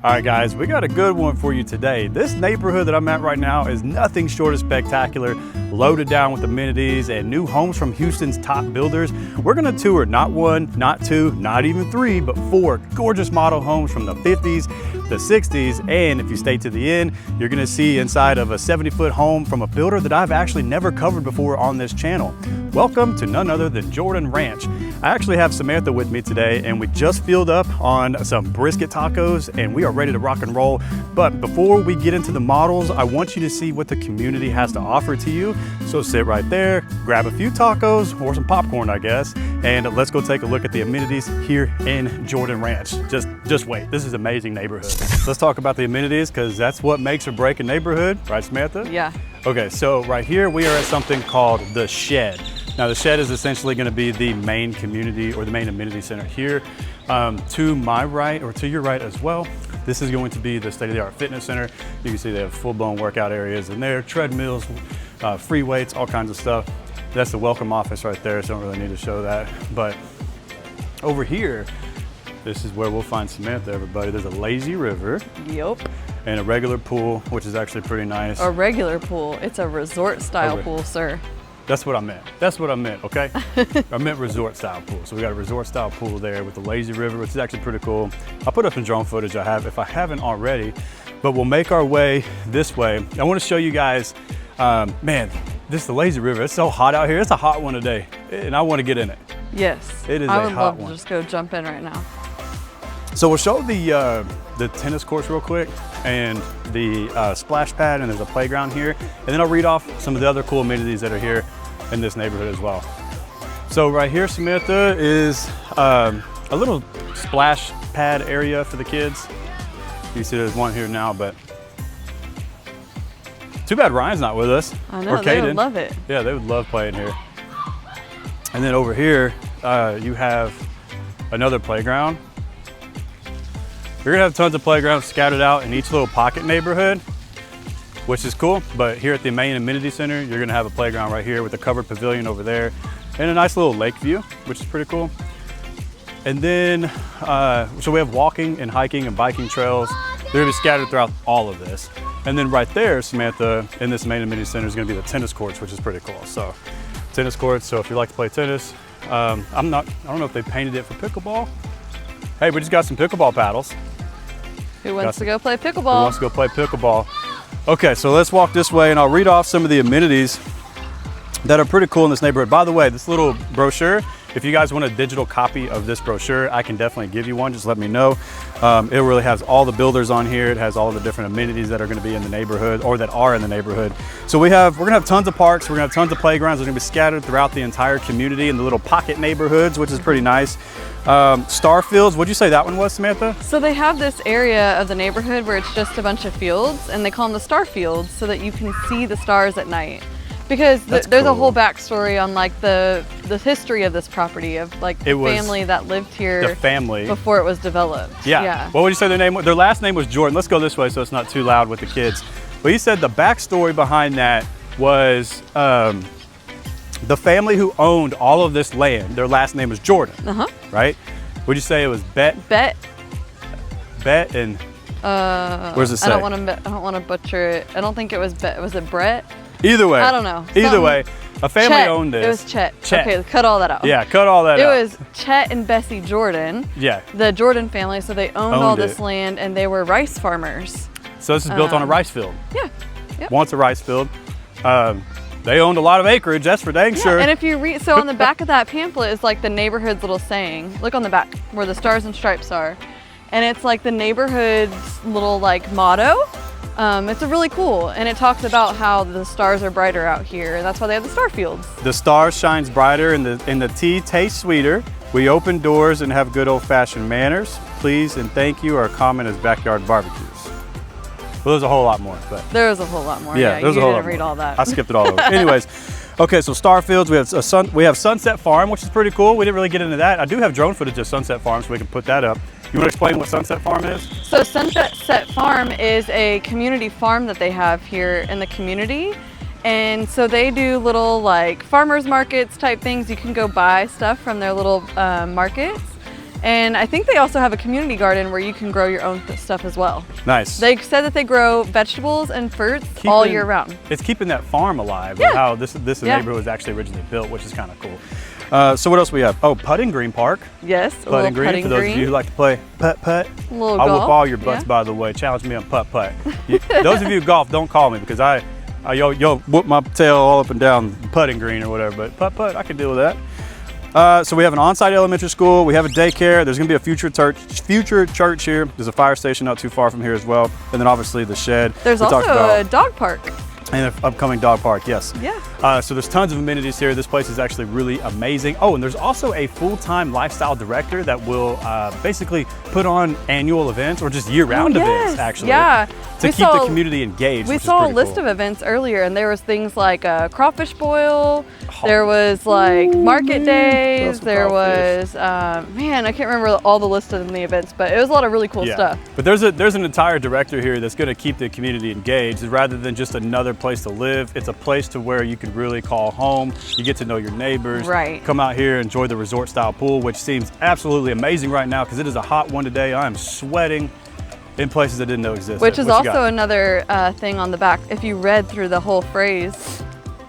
All right, guys, we got a good one for you today. This neighborhood that I'm at right now is nothing short of spectacular, loaded down with amenities and new homes from Houston's top builders. We're gonna tour not one, not two, not even three, but four gorgeous model homes from the 50s, the 60s, and if you stay to the end, you're gonna see inside of a 70-foot home from a builder that I've actually never covered before on this channel. Welcome to none other than Jordan Ranch. I actually have Samantha with me today, and we just filled up on some brisket tacos, and we are ready to rock and roll. But before we get into the models, I want you to see what the community has to offer to you. So sit right there, grab a few tacos or some popcorn, I guess, and let's go take a look at the amenities here in Jordan Ranch. Just wait, this is an amazing neighborhood. Let's talk about the amenities, because that's what makes or break a neighborhood, right, Samantha? Yeah. Okay, so right here we are at something called the Shed. Now the Shed is essentially going to be the main community or the main amenity center here. To my right, or to your right as well, this is going to be the state-of-the-art fitness center. You can see they have full-blown workout areas in there, treadmills, free weights, all kinds of stuff. That's the welcome office right there, so I don't really need to show that. But over here, this is where we'll find Samantha, everybody. There's a lazy river. Yep. And a regular pool, which is actually pretty nice. A regular pool. It's a resort style pool, sir. That's what I meant. That's what I meant, okay? I meant resort style pool. So we got a resort style pool there with the lazy river, which is actually pretty cool. I'll put up some drone footage if I haven't already, but we'll make our way this way. I want to show you guys, man, this is the lazy river. It's so hot out here. It's a hot one today, and I want to get in it. Yes. It is I a would hot love one. to just go jump in right now. So we'll show the tennis courts real quick and the splash pad, and there's a playground here. And then I'll read off some of the other cool amenities that are here in this neighborhood as well. So right here, Samantha, is a little splash pad area for the kids. You see there's one here now, but too bad Ryan's not with us. I know, or they Caden. would love it. Yeah, they would love playing here. And then over here, you have another playground. You're gonna have tons of playgrounds scattered out in each little pocket neighborhood, which is cool. But here at the main amenity center, you're gonna have a playground right here with a covered pavilion over there and a nice little lake view, which is pretty cool. And then, so we have walking and hiking and biking trails. They're gonna be scattered throughout all of this. And then right there, Samantha, in this main amenity center is gonna be the tennis courts, which is pretty cool. So tennis courts, so if you like to play tennis, I don't know if they painted it for pickleball. Hey, we just got some pickleball paddles. Who wants to go play pickleball? Who wants to go play pickleball? Okay, so let's walk this way and I'll read off some of the amenities that are pretty cool in this neighborhood. By the way, this little brochure, if you guys want a digital copy of this brochure, I can definitely give you one, just let me know. It really has all the builders on here. It has all the different amenities that are gonna be in the neighborhood, or that are in the neighborhood. So we're gonna have tons of parks, we're gonna have tons of playgrounds. They're gonna be scattered throughout the entire community in the little pocket neighborhoods, which is pretty nice. Star fields, what'd you say that one was, Samantha? So they have this area of the neighborhood where it's just a bunch of fields, and they call them the star fields so that you can see the stars at night. Because there's a whole backstory on like the history of this property, of like the family that lived here before it was developed. Yeah. What would you say their name was? Their last name was Jordan. Let's go this way so it's not too loud with the kids. But he said the backstory behind that was the family who owned all of this land, their last name was Jordan, right? Would you say it was Bet and where's it say? I don't want to butcher it. I don't think it was Bet. Was it Brett? Either way. I don't know. Either way, a family owned this. It was Chet. Okay, cut all that out. Yeah, cut all that out. It was Chet and Bessie Jordan. Yeah. The Jordan family, so they owned all this land, and they were rice farmers. So this is built on a rice field. Yeah. Yep. Once a rice field. They owned a lot of acreage, that's for dang sure. And if you read, so on the back of that pamphlet is like the neighborhood's little saying. Look on the back where the stars and stripes are. And it's like the neighborhood's little like motto. It's a really cool, and it talks about how the stars are brighter out here. That's why they have the star fields. The stars shines brighter and the tea tastes sweeter. We open doors and have good old-fashioned manners. Please and thank you are common as backyard barbecues. Well, there's a whole lot more, but there was a whole lot more. Yeah, there's a whole lot more. Read all that. I skipped it all over. Anyways, okay, so Starfields, we have Sunset Farm, which is pretty cool. We didn't really get into that. I do have drone footage of Sunset Farm, so we can put that up. You want to explain what Sunset Farm is? So Sunset Farm is a community farm that they have here in the community. And so they do little like farmers markets type things. You can go buy stuff from their little markets. And I think they also have a community garden where you can grow your own stuff as well. Nice. They said that they grow vegetables and fruits all year round. It's keeping that farm alive. Yeah. How this neighborhood was actually originally built, which is kind of cool. So what else we have? Oh, putting green park. Yes, Putting green. For those of you who like to play putt. A little I'll golf. whoop all your butts, by the way. Challenge me on putt. Those of you who golf, don't call me because you'll whoop my tail all up and down putting green or whatever. But putt, I can deal with that. So we have an on-site elementary school. We have a daycare. There's going to be a future church here. There's a fire station not too far from here as well. And then obviously the shed. There's also a dog park. And an upcoming dog park, yes. Yeah. So there's tons of amenities here. This place is actually really amazing. Oh, and there's also a full-time lifestyle director that will basically put on annual events or just year-round events, actually. Yeah. To keep the community engaged. We saw a list of events earlier, and there was things like a crawfish boil. There was like market days. There was, man, I can't remember all the list of the events, but it was a lot of really cool stuff. But there's an entire director here that's going to keep the community engaged rather than just another place to live. It's a place to where you can really call home. You get to know your neighbors. Right. Come out here, enjoy the resort style pool, which seems absolutely amazing right now because it is a hot one today. I am sweating in places I didn't know existed. Which is also another thing on the back. If you read through the whole phrase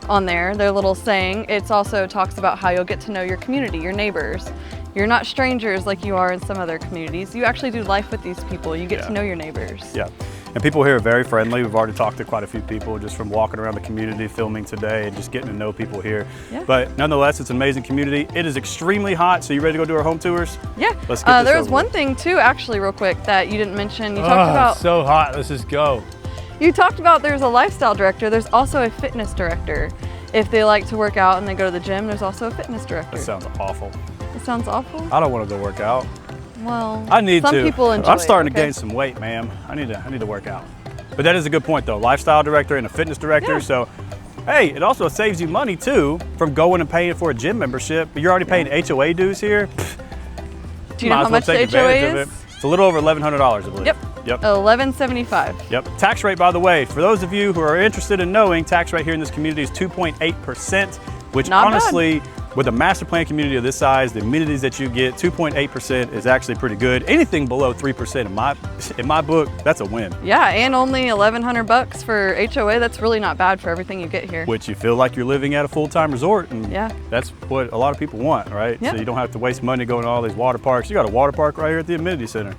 on there, their little saying, it also talks about how you'll get to know your community, your neighbors. You're not strangers like you are in some other communities. You actually do life with these people. You get to know your neighbors. Yeah. And people here are very friendly. We've already talked to quite a few people just from walking around the community, filming today, and just getting to know people here. Yeah. But nonetheless, it's an amazing community. It is extremely hot. So you ready to go do our home tours? Yeah. Let's get this there was over one with. thing too, actually, real quick, that you didn't mention. You talked about. It's so hot. Let's just go. You talked about there's a lifestyle director. There's also a fitness director. If they like to work out and they go to the gym, there's also a fitness director. That sounds awful. It sounds awful? I don't want to go work out. Well, I need to. Some people enjoy I'm starting it, to gain some weight, ma'am. I need to work out. But that is a good point, though. Lifestyle director and a fitness director. Yeah. So, hey, it also saves you money too from going and paying for a gym membership. You're already paying HOA dues here. Do you know how much the HOA is? It's a little over $1,100, I believe. Yep. Yep. $1,175. Yep. Tax rate, by the way, for those of you who are interested in knowing, tax rate here in this community is 2.8%, which Not honestly, with a master plan community of this size, the amenities that you get, 2.8% is actually pretty good. Anything below 3% in my book, that's a win. Yeah, and only $1,100 for HOA. That's really not bad for everything you get here. Which you feel like you're living at a full-time resort, and Yeah. that's what a lot of people want, right? Yeah. So you don't have to waste money going to all these water parks. You got a water park right here at the amenity center.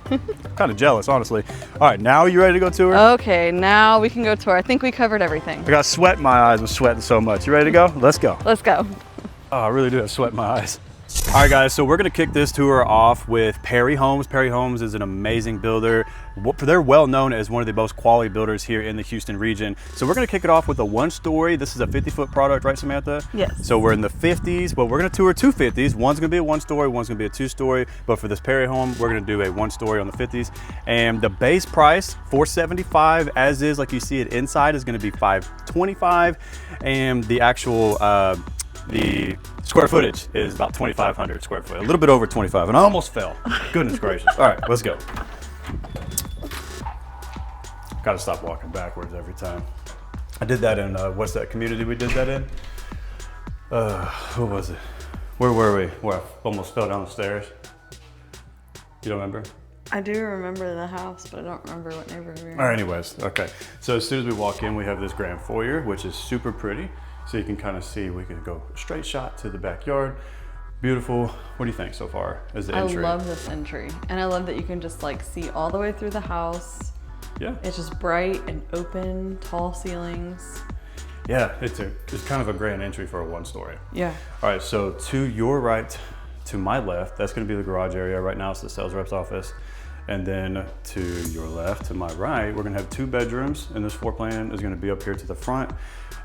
Kind of jealous, honestly. All right, now you ready to go tour? Okay, now we can go tour. I think we covered everything. I got sweat in my eyes. I'm sweating so much. You ready to go? Let's go. Let's go. Oh, I really do have sweat in my eyes. All right, guys, so we're gonna kick this tour off with Perry Homes. Perry Homes is an amazing builder. They're well known as one of the most quality builders here in the Houston region. So we're gonna kick it off with a 1-story. This is a 50-foot product, right, Samantha? Yes. So we're in the 50s, but we're gonna tour 2 50s. One's gonna be a 1-story, one's gonna be a 2-story. But for this Perry home, we're gonna do a 1-story on the 50s. And the base price, $475, as is, like you see it inside, is gonna be $525. And the actual, the square footage is about 2,500 square foot, a little bit over 25, and I almost fell. Goodness gracious. All right, let's go. Got to stop walking backwards every time. I did that in, what's that community we did that in? Who was it? Where were we? Where I almost fell down the stairs. You don't remember? I do remember the house, but I don't remember what neighborhood we were in. All right, anyways, okay. So as soon as we walk in, we have this grand foyer, which is super pretty. So you can kind of see, we can go straight shot to the backyard. Beautiful. What do you think so far as the entry? I love this entry. And I love that you can just like see all the way through the house. Yeah. It's just bright and open, tall ceilings. Yeah, it's kind of a grand entry for a 1-story. Yeah. All right, so to your right, to my left, that's gonna be the garage area. Right now it's the sales rep's office. And then to your left, to my right, we're gonna have 2 bedrooms, and this floor plan is gonna be up here to the front.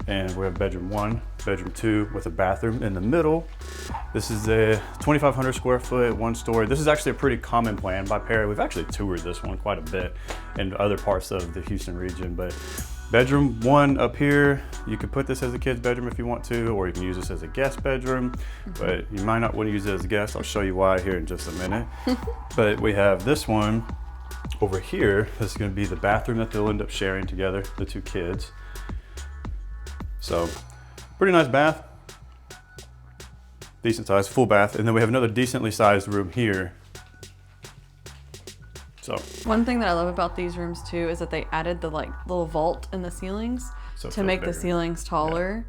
And we have bedroom 1, bedroom 2 with a bathroom in the middle. This is a 2,500 square foot, 1-story. This is actually a pretty common plan by Perry. We've actually toured this one quite a bit in other parts of the Houston region, but bedroom 1 up here, you could put this as a kid's bedroom if you want to, or you can use this as a guest bedroom, but you might not want to use it as a guest. I'll show you why here in just a minute. But we have this one over here. This is going to be the bathroom that they'll end up sharing together, the 2 kids. So pretty nice bath, decent size, full bath. And then we have another decently sized room here So one thing that I love about these rooms too is that they added the like little vault in the ceilings So it to feels make the bigger. ceilings taller,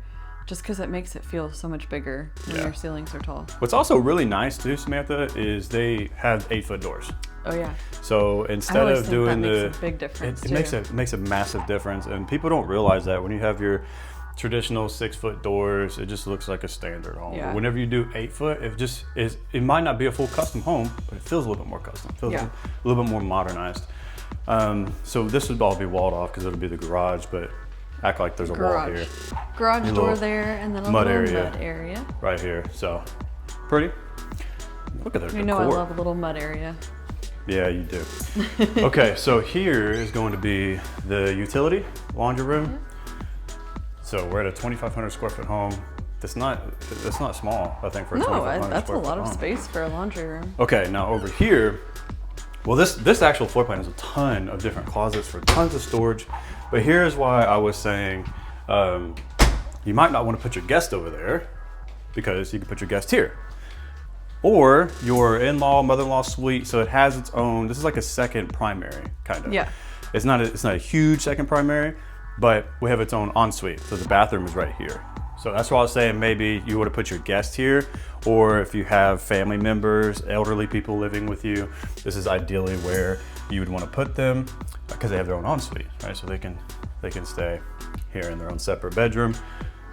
just because it makes it feel so much bigger when Yeah. your ceilings are tall. What's also really nice too, Samantha, is they have 8-foot doors. Oh yeah. So I instead always of think doing that the, makes a big difference it too. makes a massive difference, and people don't realize that when you have your traditional 6-foot doors, it just looks like a standard home. Yeah. But whenever you do 8-foot, it just is. It might not be a full custom home, but it feels a little bit more custom. It feels Yeah. a little bit more modernized. So this would all be walled off because it'll be the garage, but act like there's a wall here, Garage Your door little there, and then a mud little area. mud area. right here. So pretty. Look at their You decor. know I love a little mud area. Yeah, you do. Okay, so here is going to be the utility laundry room. So we're at a 2,500 square foot home. That's not small, I think, for a No, 2,500 that's a square foot lot of home. space for a laundry room. Okay, now over here, well, this actual floor plan has a ton of different closets for tons of storage. But here's why I was saying you might not want to put your guest over there, because you can put your guest here. Or your in-law, mother-in-law suite, so it has its own, this is like a second primary, kind of. Yeah. It's not a huge second primary, but we have its own ensuite. So the bathroom is right here. So that's why I was saying maybe you would have put your guest here, or if you have family members, elderly people living with you, this is ideally where you would want to put them, because they have their own ensuite, right? So they can stay here in their own separate bedroom.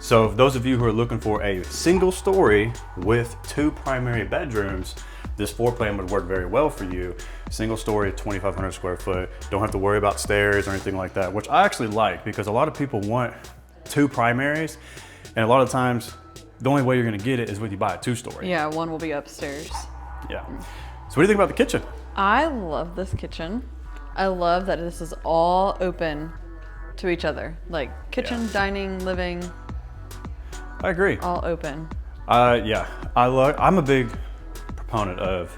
So those of you who are looking for a single story with 2 primary bedrooms, this floor plan would work very well for you. Single story, 2,500 square foot. Don't have to worry about stairs or anything like that, which I actually like, because a lot of people want 2 primaries. And a lot of times, the only way you're gonna get it is when you buy a 2-story. Yeah, one will be upstairs. Yeah. So what do you think about the kitchen? I love this kitchen. I love that this is all open to each other. Like kitchen, Yeah. dining, living, I agree. all open. Yeah, I'm a big proponent of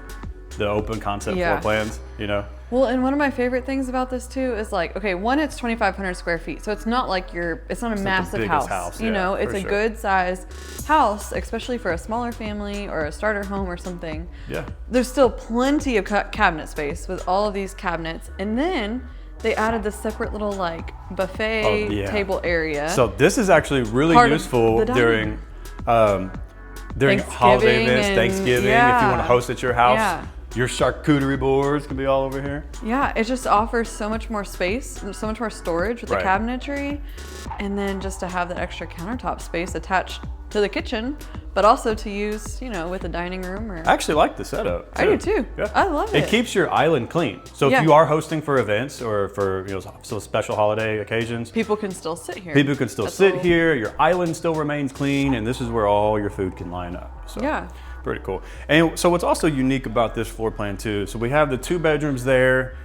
the open concept Yeah. floor plans, you know? Well, and one of my favorite things about this too is like, okay, one, it's 2,500 square feet. So it's not like it's not a massive biggest house. house, You know, yeah, it's for a sure. good size house, especially for a smaller family or a starter home or something. Yeah. There's still plenty of cabinet space with all of these cabinets. And then they added this separate little like buffet Oh, yeah. table area. So this is actually really Part of useful the during holiday Thanksgiving events, and- Thanksgiving, if you yeah. want to host at your house. Yeah. Your charcuterie boards can be all over here. Yeah, it just offers so much more space, and so much more storage with Right. the cabinetry, and then just to have that extra countertop space attached to the kitchen, but also to use, you know, with the dining room or. I actually like the setup. I do too. Yeah. I love it. It keeps your island clean. So Yeah. if you are hosting for events or for so special holiday occasions, People can still sit here. people can still That's sit all- here. Your island still remains clean, and this is where all your food can line up. So Yeah. pretty cool. And so what's also unique about this floor plan too, so we have the 2 bedrooms there,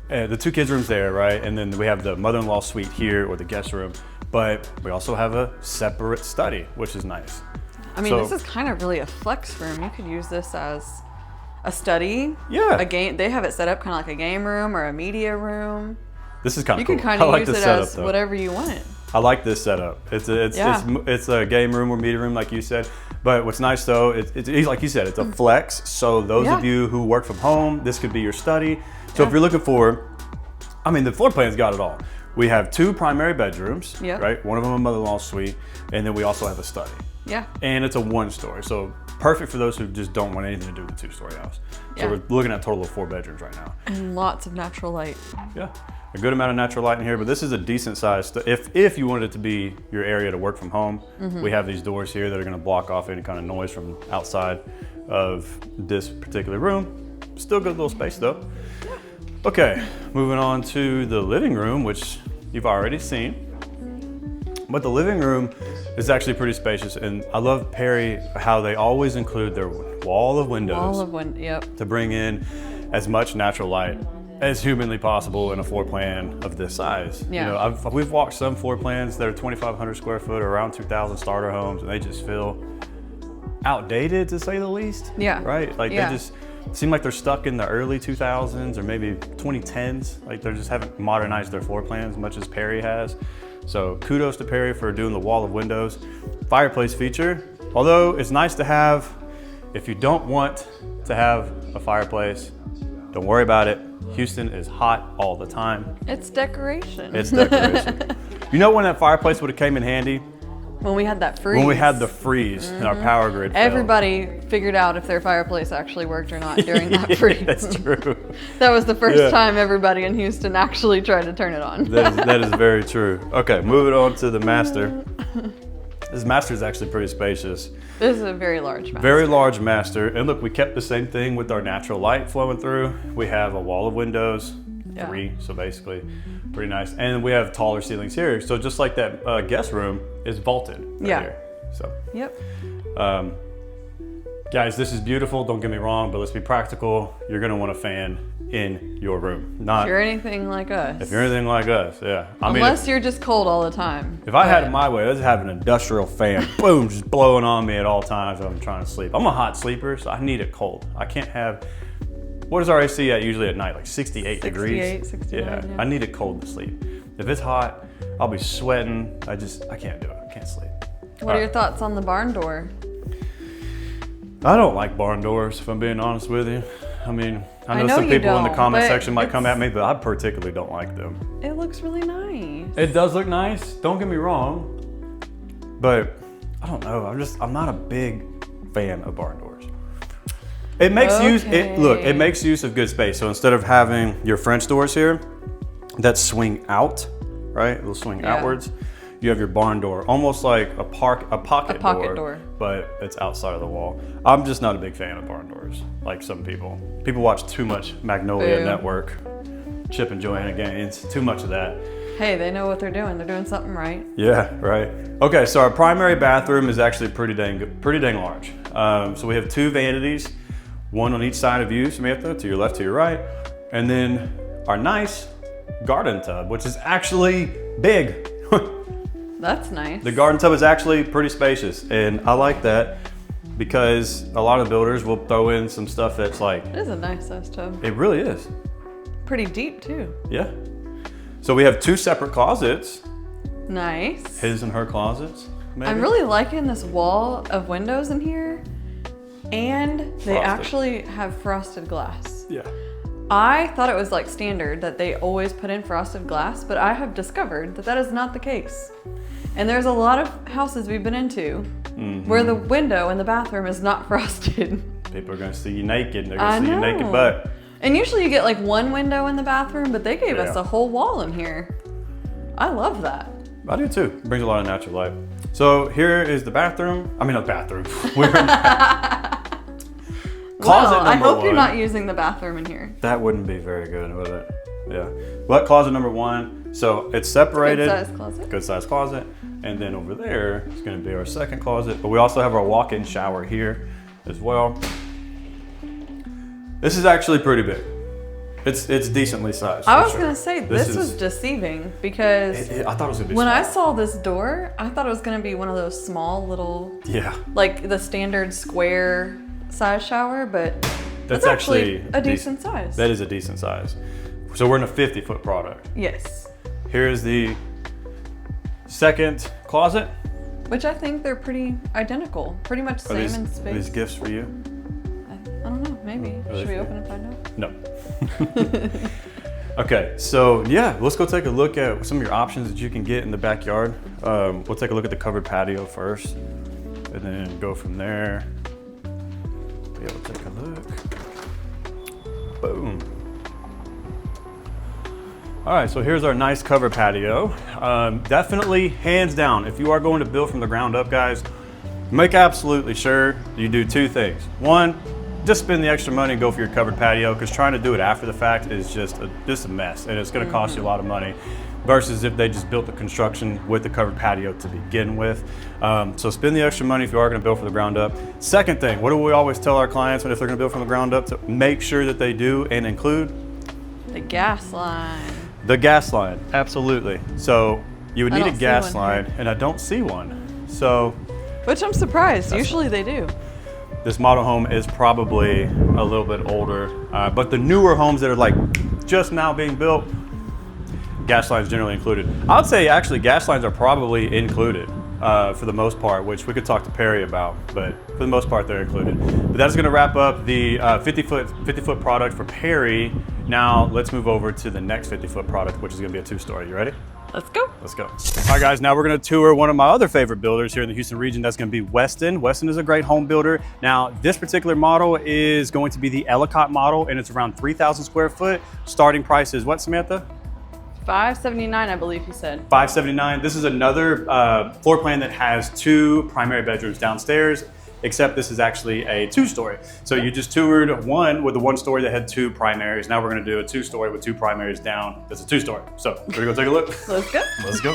the 2 kids rooms there, right? And then we have the mother-in-law suite here, or the guest room, but we also have a separate study, which is nice. I mean, So- this is kind of really a flex room. You could use this as a study. Yeah. A game. They have it set up kind of like a game room or a media room. This is kind You of cool. can kind I of like use this it setup as though. whatever you want. I like this setup. It's a game room or media room, like you said. But what's nice though, it's like you said, it's a flex. So those of Yeah. you who work from home, this could be your study. So Yeah. if you're looking for, I mean, the floor plan's got it all. We have 2 primary bedrooms, Yep. right? One of them a mother-in-law suite, and then we also have a study. Yeah. And it's a 1-story, so perfect for those who just don't want anything to do with a 2-story house. So Yeah. we're looking at a total of 4 bedrooms right now. And lots of natural light. Yeah, a good amount of natural light in here, but this is a decent size. If you wanted it to be your area to work from home, we have these doors here that are going to block off any kind of noise from outside of this particular room. Still good little space though. Okay, moving on to the living room, which you've already seen. But the living room is actually pretty spacious, and I love Perry how they always include their wall of windows Yep. to bring in as much natural light as humanly possible in a floor plan of this size. Yeah. You know, we've walked some floor plans that are 2,500 square foot or around 2,000 starter homes, and they just feel outdated to say the least. Yeah. Right? Like Yeah. they just seem like they're stuck in the early 2000s or maybe 2010s. Like they just haven't modernized their floor plans as much as Perry has. So kudos to Perry for doing the wall of windows. Fireplace feature, although it's nice to have, if you don't want to have a fireplace, don't worry about it. Houston is hot all the time. It's decoration. It's decoration. You know when that fireplace would have came in handy? When we had that freeze. When we had the freeze and our power grid failed. Everybody figured out if their fireplace actually worked or not during that freeze. That's true. That was the first time everybody in Houston actually tried to turn it on. That is very true. Okay, moving on to the master. This master is actually pretty spacious. This is a very large master. Very large master. And look, we kept the same thing with our natural light flowing through. We have a wall of windows, 3, so basically pretty nice. And we have taller ceilings here. So just like that guest room is vaulted right here. So, guys, this is beautiful. Don't get me wrong, but let's be practical. You're gonna want a fan in your room. If you're anything like us. If you're anything like us, yeah. Unless you're just cold all the time. If I had it my way, I'd have an industrial fan, boom, just blowing on me at all times when I'm trying to sleep. I'm a hot sleeper, so I need it cold. I can't have, what is our AC at usually at night? Like 68 degrees? 69, yeah. I need it cold to sleep. If it's hot, I'll be sweating. I can't do it. I can't sleep. What are your thoughts on the barn door? I don't like barn doors, if I'm being honest with you. I mean, I know some people in the comment section might come at me, but I particularly don't like them. It looks really nice. It does look nice, don't get me wrong, but I don't know, I'm not a big fan of barn doors. It makes it makes use of good space. So instead of having your French doors here that swing out, right? They'll swing outwards. You have your barn door, almost like a pocket door, but it's outside of the wall. I'm just not a big fan of barn doors, like some people. People watch too much Magnolia Network, Chip and Joanna Gaines, too much of that. Hey, they know what they're doing. They're doing something right. Yeah, right. Okay, so our primary bathroom is actually pretty dang large. So we have 2 vanities, one on each side of you, Samantha, to your left, to your right, and then our nice garden tub, which is actually big. That's nice. The garden tub is actually pretty spacious, and I like that because a lot of builders will throw in some stuff that's like... It is a nice size tub. It really is. Pretty deep too. Yeah. So we have 2 separate closets. Nice. His and her closets, maybe. I'm really liking this wall of windows in here, and they actually have frosted glass. Yeah. I thought it was like standard that they always put in frosted glass, but I have discovered that that is not the case. And there's a lot of houses we've been into where the window in the bathroom is not frosted. People are gonna see you naked. They're gonna see your naked butt. And usually you get like one window in the bathroom, but they gave us a whole wall in here. I love that. I do too. It brings a lot of natural light. So here is the bathroom. I mean, not bathroom. We're in closet number 1. I hope you're not using the bathroom in here. That wouldn't be very good, would it? Yeah. But closet number 1. So it's separated. Good size closet. Good size closet. And then over there is going to be our second closet. But we also have our walk-in shower here as well. This is actually pretty big. It's decently sized. I was going to say, this was deceiving because I thought it was going to be when small. I saw this door, I thought it was going to be one of those small little, like the standard square size shower, but that's actually a decent size. That is a decent size. So we're in a 50-foot product. Yes. Here's the second closet. Which I think they're pretty identical. Pretty much same in space. Are these gifts for you? I don't know, maybe. Should we open and find out? No. Okay, so yeah, let's go take a look at some of your options that you can get in the backyard. We'll take a look at the covered patio first, and then go from there. Yeah, we'll take a look. Boom. All right, so here's our nice covered patio. Definitely, hands down, if you are going to build from the ground up, guys, make absolutely sure you do 2 things. 1, just spend the extra money and go for your covered patio, because trying to do it after the fact is just a mess, and it's going to cost you a lot of money versus if they just built the construction with the covered patio to begin with. So spend the extra money if you are going to build from the ground up. Second thing, what do we always tell our clients if they're going to build from the ground up? To make sure that they do and include the gas line. The gas line, absolutely. So you would need a gas line, and I don't see one. So, which I'm surprised. Usually they do. This model home is probably a little bit older, but the newer homes that are like just now being built, gas lines generally included. I would say actually gas lines are probably included for the most part, which we could talk to Perry about, but for the most part they're included. But that's going to wrap up the 50-foot product for Perry Now let's move over to the next 50-foot product, which is gonna be a 2-story. You ready? Let's go. Let's go. All right, guys, now we're gonna tour one of my other favorite builders here in the Houston region. That's gonna be Weston. Weston is a great home builder. Now, this particular model is going to be the Ellicott model, and it's around 3,000 square foot. Starting price is what, Samantha? $579, I believe you said. $579. This is another floor plan that has 2 primary bedrooms downstairs, except this is actually a 2-story. So you just toured one with a 1-story that had 2 primaries. Now we're gonna do a 2-story with 2 primaries down. That's a 2-story. So we're gonna go take a look. Let's go. Let's go.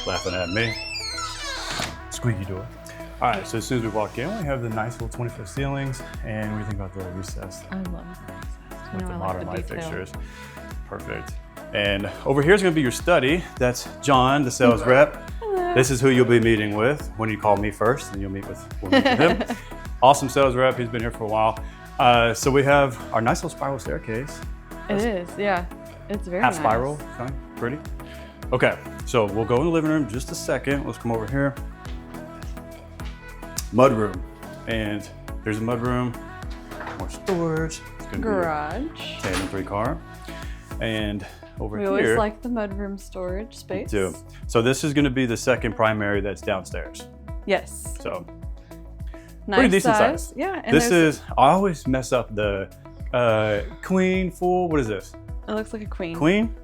Laughing at me. Squeaky door. All right, so as soon as we walk in, we have the nice little 20-foot ceilings. And what do you think about the recessed? I love the recessed. With the modern light detail. fixtures. Perfect. And over here is gonna be your study. That's John, the sales rep. Hello. This is who you'll be meeting with when you call me first, and we'll meet with him. Awesome sales rep, he's been here for a while. So we have our nice little spiral staircase. It is, yeah. It's very Half nice. spiral, kind of pretty. Okay, so we'll go in the living room just a second. Let's come over here. Mud room. And there's a mud room, more storage. It's gonna Garage. be a tandem 3-car. And over We here. always like the mudroom storage space. We do. So this is gonna be the second primary that's downstairs. Yes. So Nice pretty decent size. Yeah. And this there's- is, I always mess up the queen, full, what is this? It looks like a queen. Queen?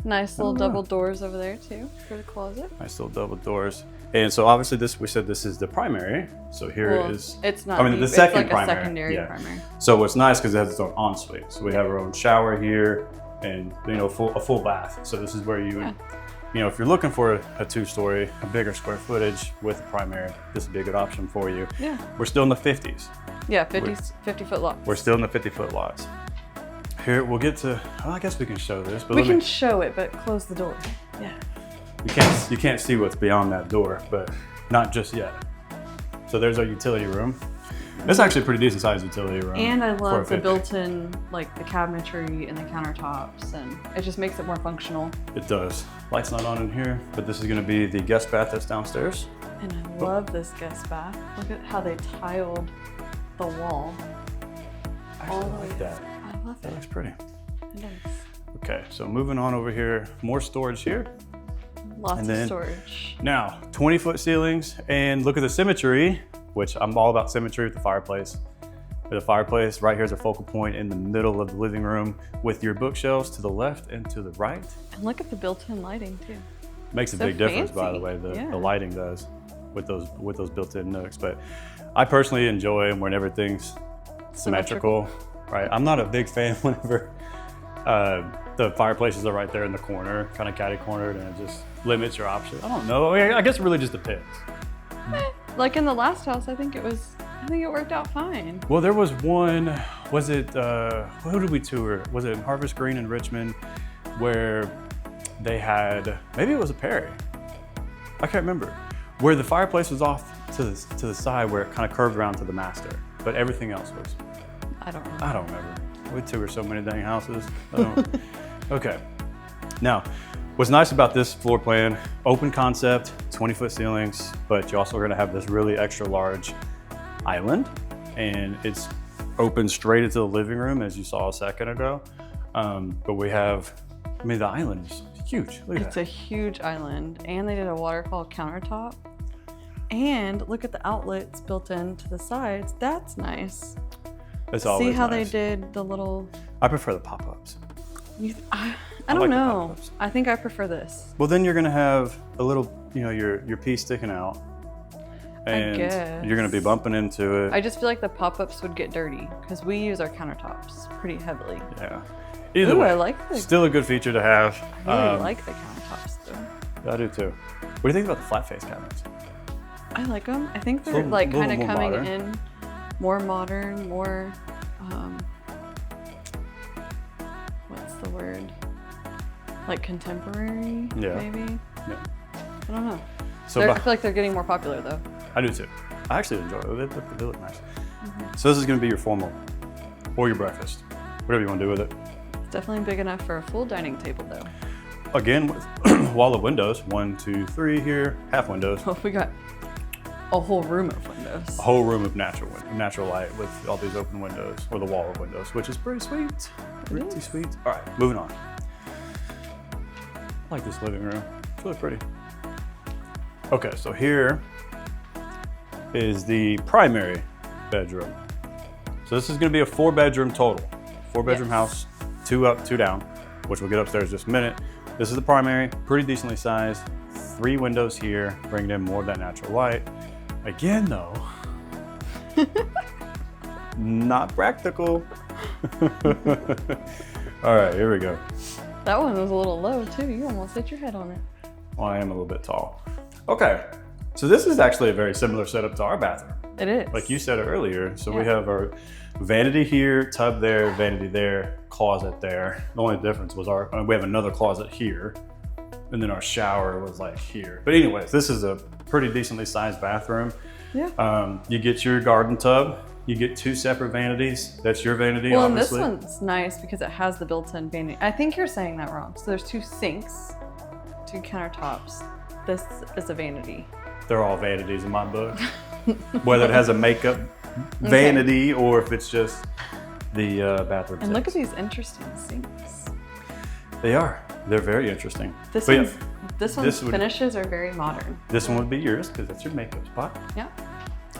Nice little Oh. double doors over there too for the closet. Nice little double doors. And so obviously we said this is the primary. So here Well, is, it's not. I mean, the deep. second it's like primary. a secondary Yeah. primary. So what's nice, because it has its own ensuite. So we have our own shower here and, you know, a full bath. So this is where you would, you know, if you're looking for a 2-story, a bigger square footage with a primary, this would be a good option for you. Yeah. We're still in the 50s. Yeah, 50-foot lots. We're still in the 50-foot lots. Here, we'll get to, well, I guess we can show this, but We can show it, but close the door. Yeah. you can't see what's beyond that door, but not just yet. So there's our utility room. It's actually a pretty decent sized utility room. And I for a love the 50. built-in, like the cabinetry and the countertops, and it just makes it more functional. It does. Light's not on in here, but this is gonna be the guest bath that's downstairs. And I love this guest bath. Look at how they tiled the wall. I actually like that. I love That it. looks pretty. It is. Okay, so moving on over here, more storage here. Lots And of then- storage. Now, 20-foot ceilings, and look at the symmetry, which I'm all about symmetry with the fireplace. The fireplace right here is a focal point in the middle of the living room with your bookshelves to the left and to the right. And look at the built-in lighting too. Makes a So big difference, by the fancy. way, Yeah. the lighting does with those built-in nooks. But I personally enjoy them when everything's symmetrical, right? I'm not a big fan whenever the fireplaces are right there in the corner, kind of catty cornered, and it just limits your options. I don't know. I mean, I guess it really just depends. Like in the last house, I think it worked out fine. Well, there was one, was it, who did we tour? Was it Harvest Green in Richmond where they had, maybe it was a Perry. I can't remember. Where the fireplace was off to the side where it kind of curved around to the master, but everything else was, I don't know. I don't remember. We toured so many dang houses. I don't. Okay. Now, what's nice about this floor plan, open concept, 20-foot ceilings, but you also are gonna have this really extra large island, and it's open straight into the living room as you saw a second ago. But we have, I mean, the island is huge. Look at It's that. a huge island, and they did a waterfall countertop. And look at the outlets built into the sides. That's nice. It's always See how nice. they did the little. I prefer the pop-ups. I I don't like the know. pop-ups. I think I prefer this. Well, then you're gonna have a little, you know, your piece sticking out, and guess. you're gonna be bumping into it. I just feel like the pop-ups would get dirty because we use our countertops pretty heavily. Yeah. Either Ooh, way, I like the. still a good feature to have. I really like the countertops though. I do too. What do you think about the flat face cabinets? I like them. I think they're Little- like little kind of more coming modern. in more modern, more. What's the word? Like contemporary, Yeah. maybe. Yeah. I don't know. So I feel like they're getting more popular though. I do too. I actually enjoy it. They look nice. Mm-hmm. So this is going to be your formal or your breakfast, whatever you want to do with it. It's definitely big enough for a full dining table though. Again, with wall of windows, 1, 2, 3 here, half windows. Oh, we got a whole room of windows. windows. A whole room of natural light with all these open windows, or the wall of windows, which is pretty sweet. Pretty sweet. All right, moving on. I like this living room. It's really pretty. Okay, so here is the primary bedroom. So this is gonna be a 4-bedroom total. 4-bedroom house, 2 up, 2 down, which we'll get upstairs in just a minute. This is the primary, pretty decently sized. 3 windows here, bringing in more of that natural light. Again though, not practical. All right, here we go. That one was a little low too. You almost hit your head on it. Well, I am a little bit tall. Okay, so this is actually a very similar setup to our bathroom. It is. Like you said earlier, so we have our vanity here, tub there, vanity there, closet there. The only difference was we have another closet here, and then our shower was like here. But anyways, this is a pretty decently sized bathroom. Yeah. You get your garden tub. You get 2 separate vanities. That's your vanity, well, obviously. and this one's nice because it has the built-in vanity. I think you're saying that wrong. So there's 2 sinks, 2 countertops. This is a vanity. They're all vanities in my book. Whether it has a makeup vanity or if it's just the bathroom. And look at these interesting sinks. They are. They're very interesting. This one's finishes are very modern. This one would be yours because that's your makeup spot. Yeah.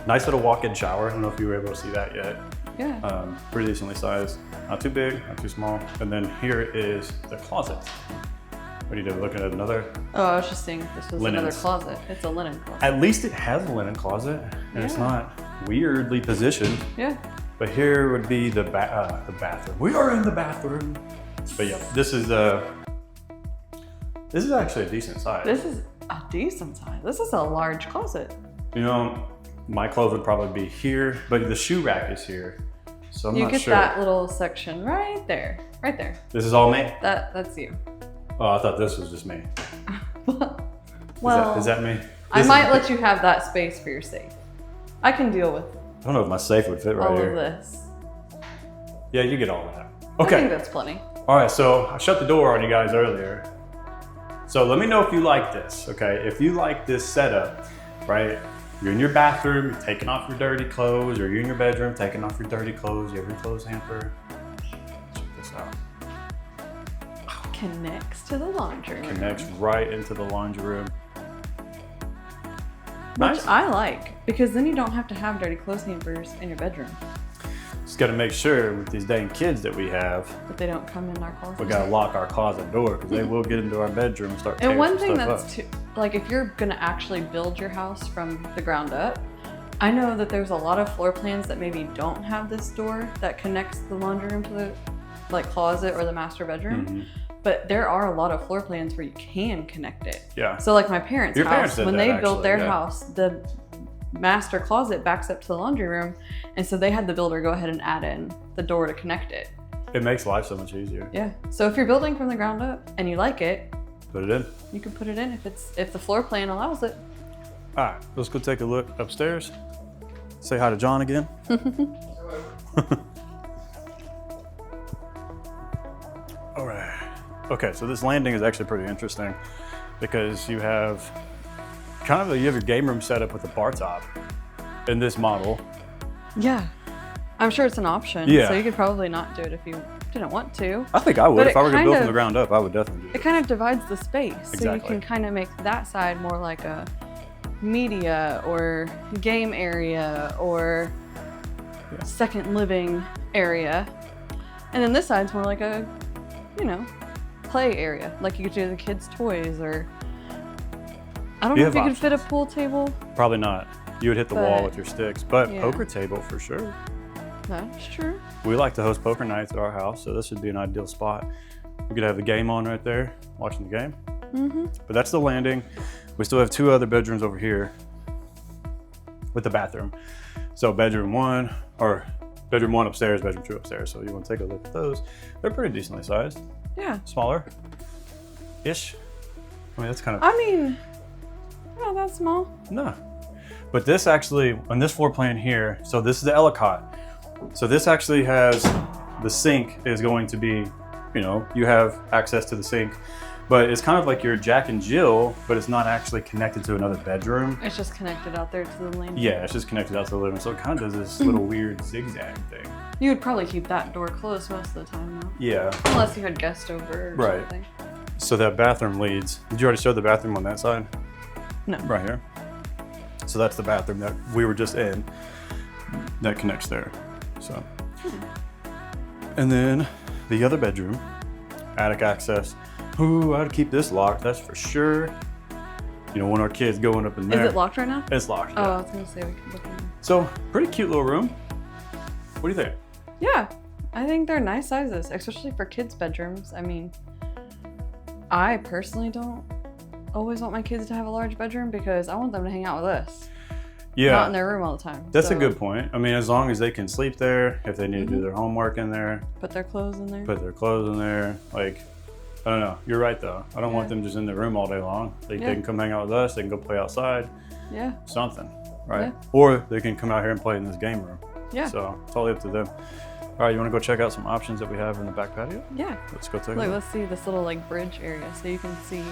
Nice little walk-in shower. I don't know if you were able to see that yet. Yeah. Pretty decently sized. Not too big, not too small. And then here is the closet. What are you doing? Looking at another? Oh, I was just saying this was linens. another closet. It's a linen closet. At least it has a linen closet, and it's not weirdly positioned. Yeah. But here would be the bathroom. We are in the bathroom. But yeah, this is actually a decent size. This is a decent size. This is a large closet. You know, my clothes would probably be here, but the shoe rack is here. So I'm not sure. You get that little section right there. Right there. This is all me? That's you. Oh, I thought this was just me. Well, is that me? I might let you have that space for your safe. I can deal with I don't know if my safe would fit right here. all of this. Yeah, you get all of that. Okay. I think that's plenty. All right, so I shut the door on you guys earlier. So let me know if you like this, okay? If you like this setup, right? You're in your bathroom, you're taking off your dirty clothes, or you're in your bedroom, taking off your dirty clothes, you have your clothes hamper. Check this out. Connects to the laundry room. Connects right into the laundry room. Which I like, because then you don't have to have dirty clothes hampers in your bedroom. Just gotta make sure with these dang kids that we have, But they don't come in our closet. we gotta lock our closet door because they will get into our bedroom and start tearing And one thing stuff up. that's like, if you're gonna actually build your house from the ground up, I know that there's a lot of floor plans that maybe don't have this door that connects the laundry room to the closet or the master bedroom. But there are a lot of floor plans where you can connect it. Yeah. So like my parents' Your house, parents did when that, they built actually, their yeah. house, the master closet backs up to the laundry room. And so they had the builder go ahead and add in the door to connect it. It makes life so much easier. Yeah. So if you're building from the ground up and you like it, Put it in. you can put it in if the floor plan allows it. All right, let's go take a look upstairs. Say hi to John again. All right. Okay, so this landing is actually pretty interesting because you have your game room set up with a bar top in this model. Yeah. I'm sure it's an option. Yeah. So you could probably not do it if you didn't want to. I think I would. But If I were going to it build kind from the of- ground up, I would definitely do It it. kind of divides the space. So you Exactly. can kind of make that side more like a media or game area or second living area. And then this side's more like a, play area. Like you could do the kids' toys or, I don't You know if you have could fit a pool table. Probably not. You would hit the wall But- with your sticks, but yeah. poker table for sure. That's true. We like to host poker nights at our house, so this would be an ideal spot. We could have the game on right there, watching the game. But that's the landing. We still have 2 other bedrooms over here with the bathroom. So bedroom 1 upstairs, bedroom 2 upstairs. So you want to take a look at those. They're pretty decently sized, Yeah. smaller-ish. I mean, that's kind of, Not that small. no. But this actually, on this floor plan here, so this is the Ellicott. So this actually has, the sink is going to be, you have access to the sink. but it's kind of like your Jack and Jill, but it's not actually connected to another bedroom. It's just connected out there to the landing. Yeah, it's just connected out to the living room. So it kind of does this little weird zigzag thing. You would probably keep that door closed most of the time though. Yeah. Unless you had guests over or something. So that bathroom leads. Did you already show the bathroom on that side? No. Right here. So that's the bathroom that we were just in. That connects there. So. And then the other bedroom, attic access. Ooh, I'd keep this locked, that's for sure. You don't want our kids going up in there. Is it locked right now? It's locked. Oh, Yeah. I was gonna say we could look in there. So, pretty cute little room. What do you think? Yeah, I think they're nice sizes, especially for kids' bedrooms. I mean, I personally don't always want my kids to have a large bedroom because I want them to hang out with us. Yeah. Not in their room all the time. That's a good point. I mean, as long as they can sleep there, if they need to do their homework in there. Put their clothes in there. Put their clothes in there. Like, I don't know. You're right, though. I don't want them just in their room all day long. They can come hang out with us. They can go play outside. Yeah. Something, right? Yeah. Or they can come out here and play in this game room. Yeah. So it's totally up to them. All right, you want to go check out some options that we have in the back patio? Yeah. Let's go take a Look, look. let's see this little like bridge area so you can see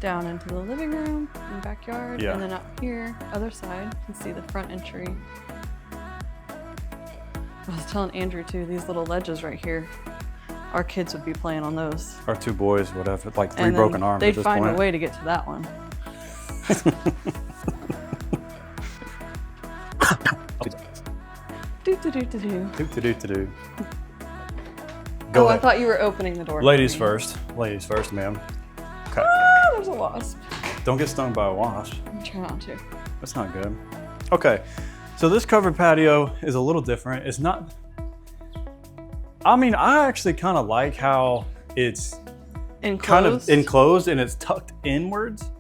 down into the living room and backyard. Yeah. And then up here, other side, you can see the front entry. I was telling Andrew too, these little ledges right here, our kids would be playing on those. Our two boys would have like three And then broken arms they'd at this find point. a way to get to that one. Do do do do do. Do. Oh, Go I ahead. thought you were opening the door. for Ladies me. first. Ladies first, ma'am. Okay. Ah, there's a wasp. Don't get stung by a wasp. I'm trying not to. That's not good. Okay. So this covered patio is a little different. It's not, I mean, I actually kind of like how it's Enclosed. kind of enclosed and it's tucked inwards.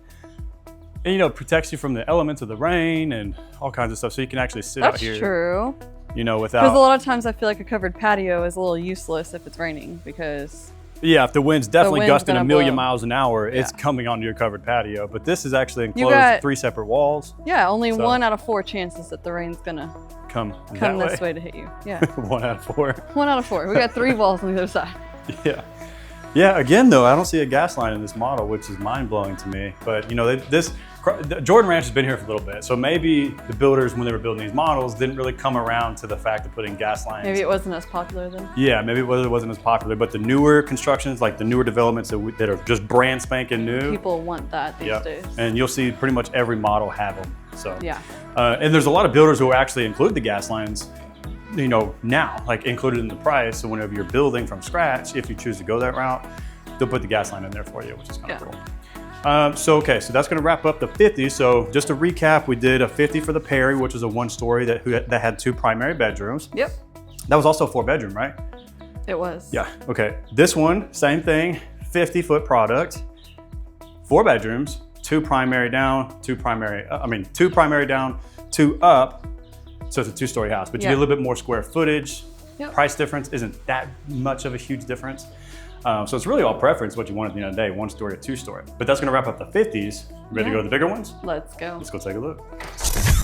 And, you know, it protects you from the elements of the rain and all kinds of stuff. So you can actually sit out That's here, true. you know, Because a without, lot of times I feel like a covered patio is a little useless if it's raining because yeah, if the wind's definitely wind's gusting a gonna million blow. miles an hour, it's Yeah. coming onto your covered patio. But this is actually enclosed, got- 3 separate walls. yeah, only So- 1 out of 4 chances that the rain's gonna Come come that this way to hit you. Yeah, 1 out of 4. 1 out of 4. We got 3 walls on the other side. Yeah. Yeah, again, though, I don't see a gas line in this model, which is mind-blowing to me. But, you know, Jordan Ranch has been here for a little bit. So maybe the builders, when they were building these models, didn't really come around to the fact of putting gas lines. Maybe it wasn't as popular then. Yeah, maybe it wasn't as popular. But the newer constructions, like the newer developments that are just brand spanking new. People want that these Yeah, days. and you'll see pretty much every model have them. So Yeah. and there's a lot of builders who actually include the gas lines, you know, now, like included in the price. So whenever you're building from scratch, if you choose to go that route, they'll put the gas line in there for you, which is kind of Yeah. cool. Okay, so that's going to wrap up the 50. So just to recap, we did a 50 for the Perry, which was a 1-story that had 2 primary bedrooms. Yep, That was also a 4-bedroom, right? it was. Yeah. Okay. This one, same thing, 50-foot product, 4 bedrooms, 2 primary down, 2 primary down, 2 up. So it's a 2-story house, but you get a little bit more square footage. Yep. Price difference isn't that much of a huge difference. So it's really all preference, what you want at the end of the day, 1-story or 2-story. But that's gonna wrap up the 50s. Ready to go to the bigger ones? Let's go. Let's go take a look. All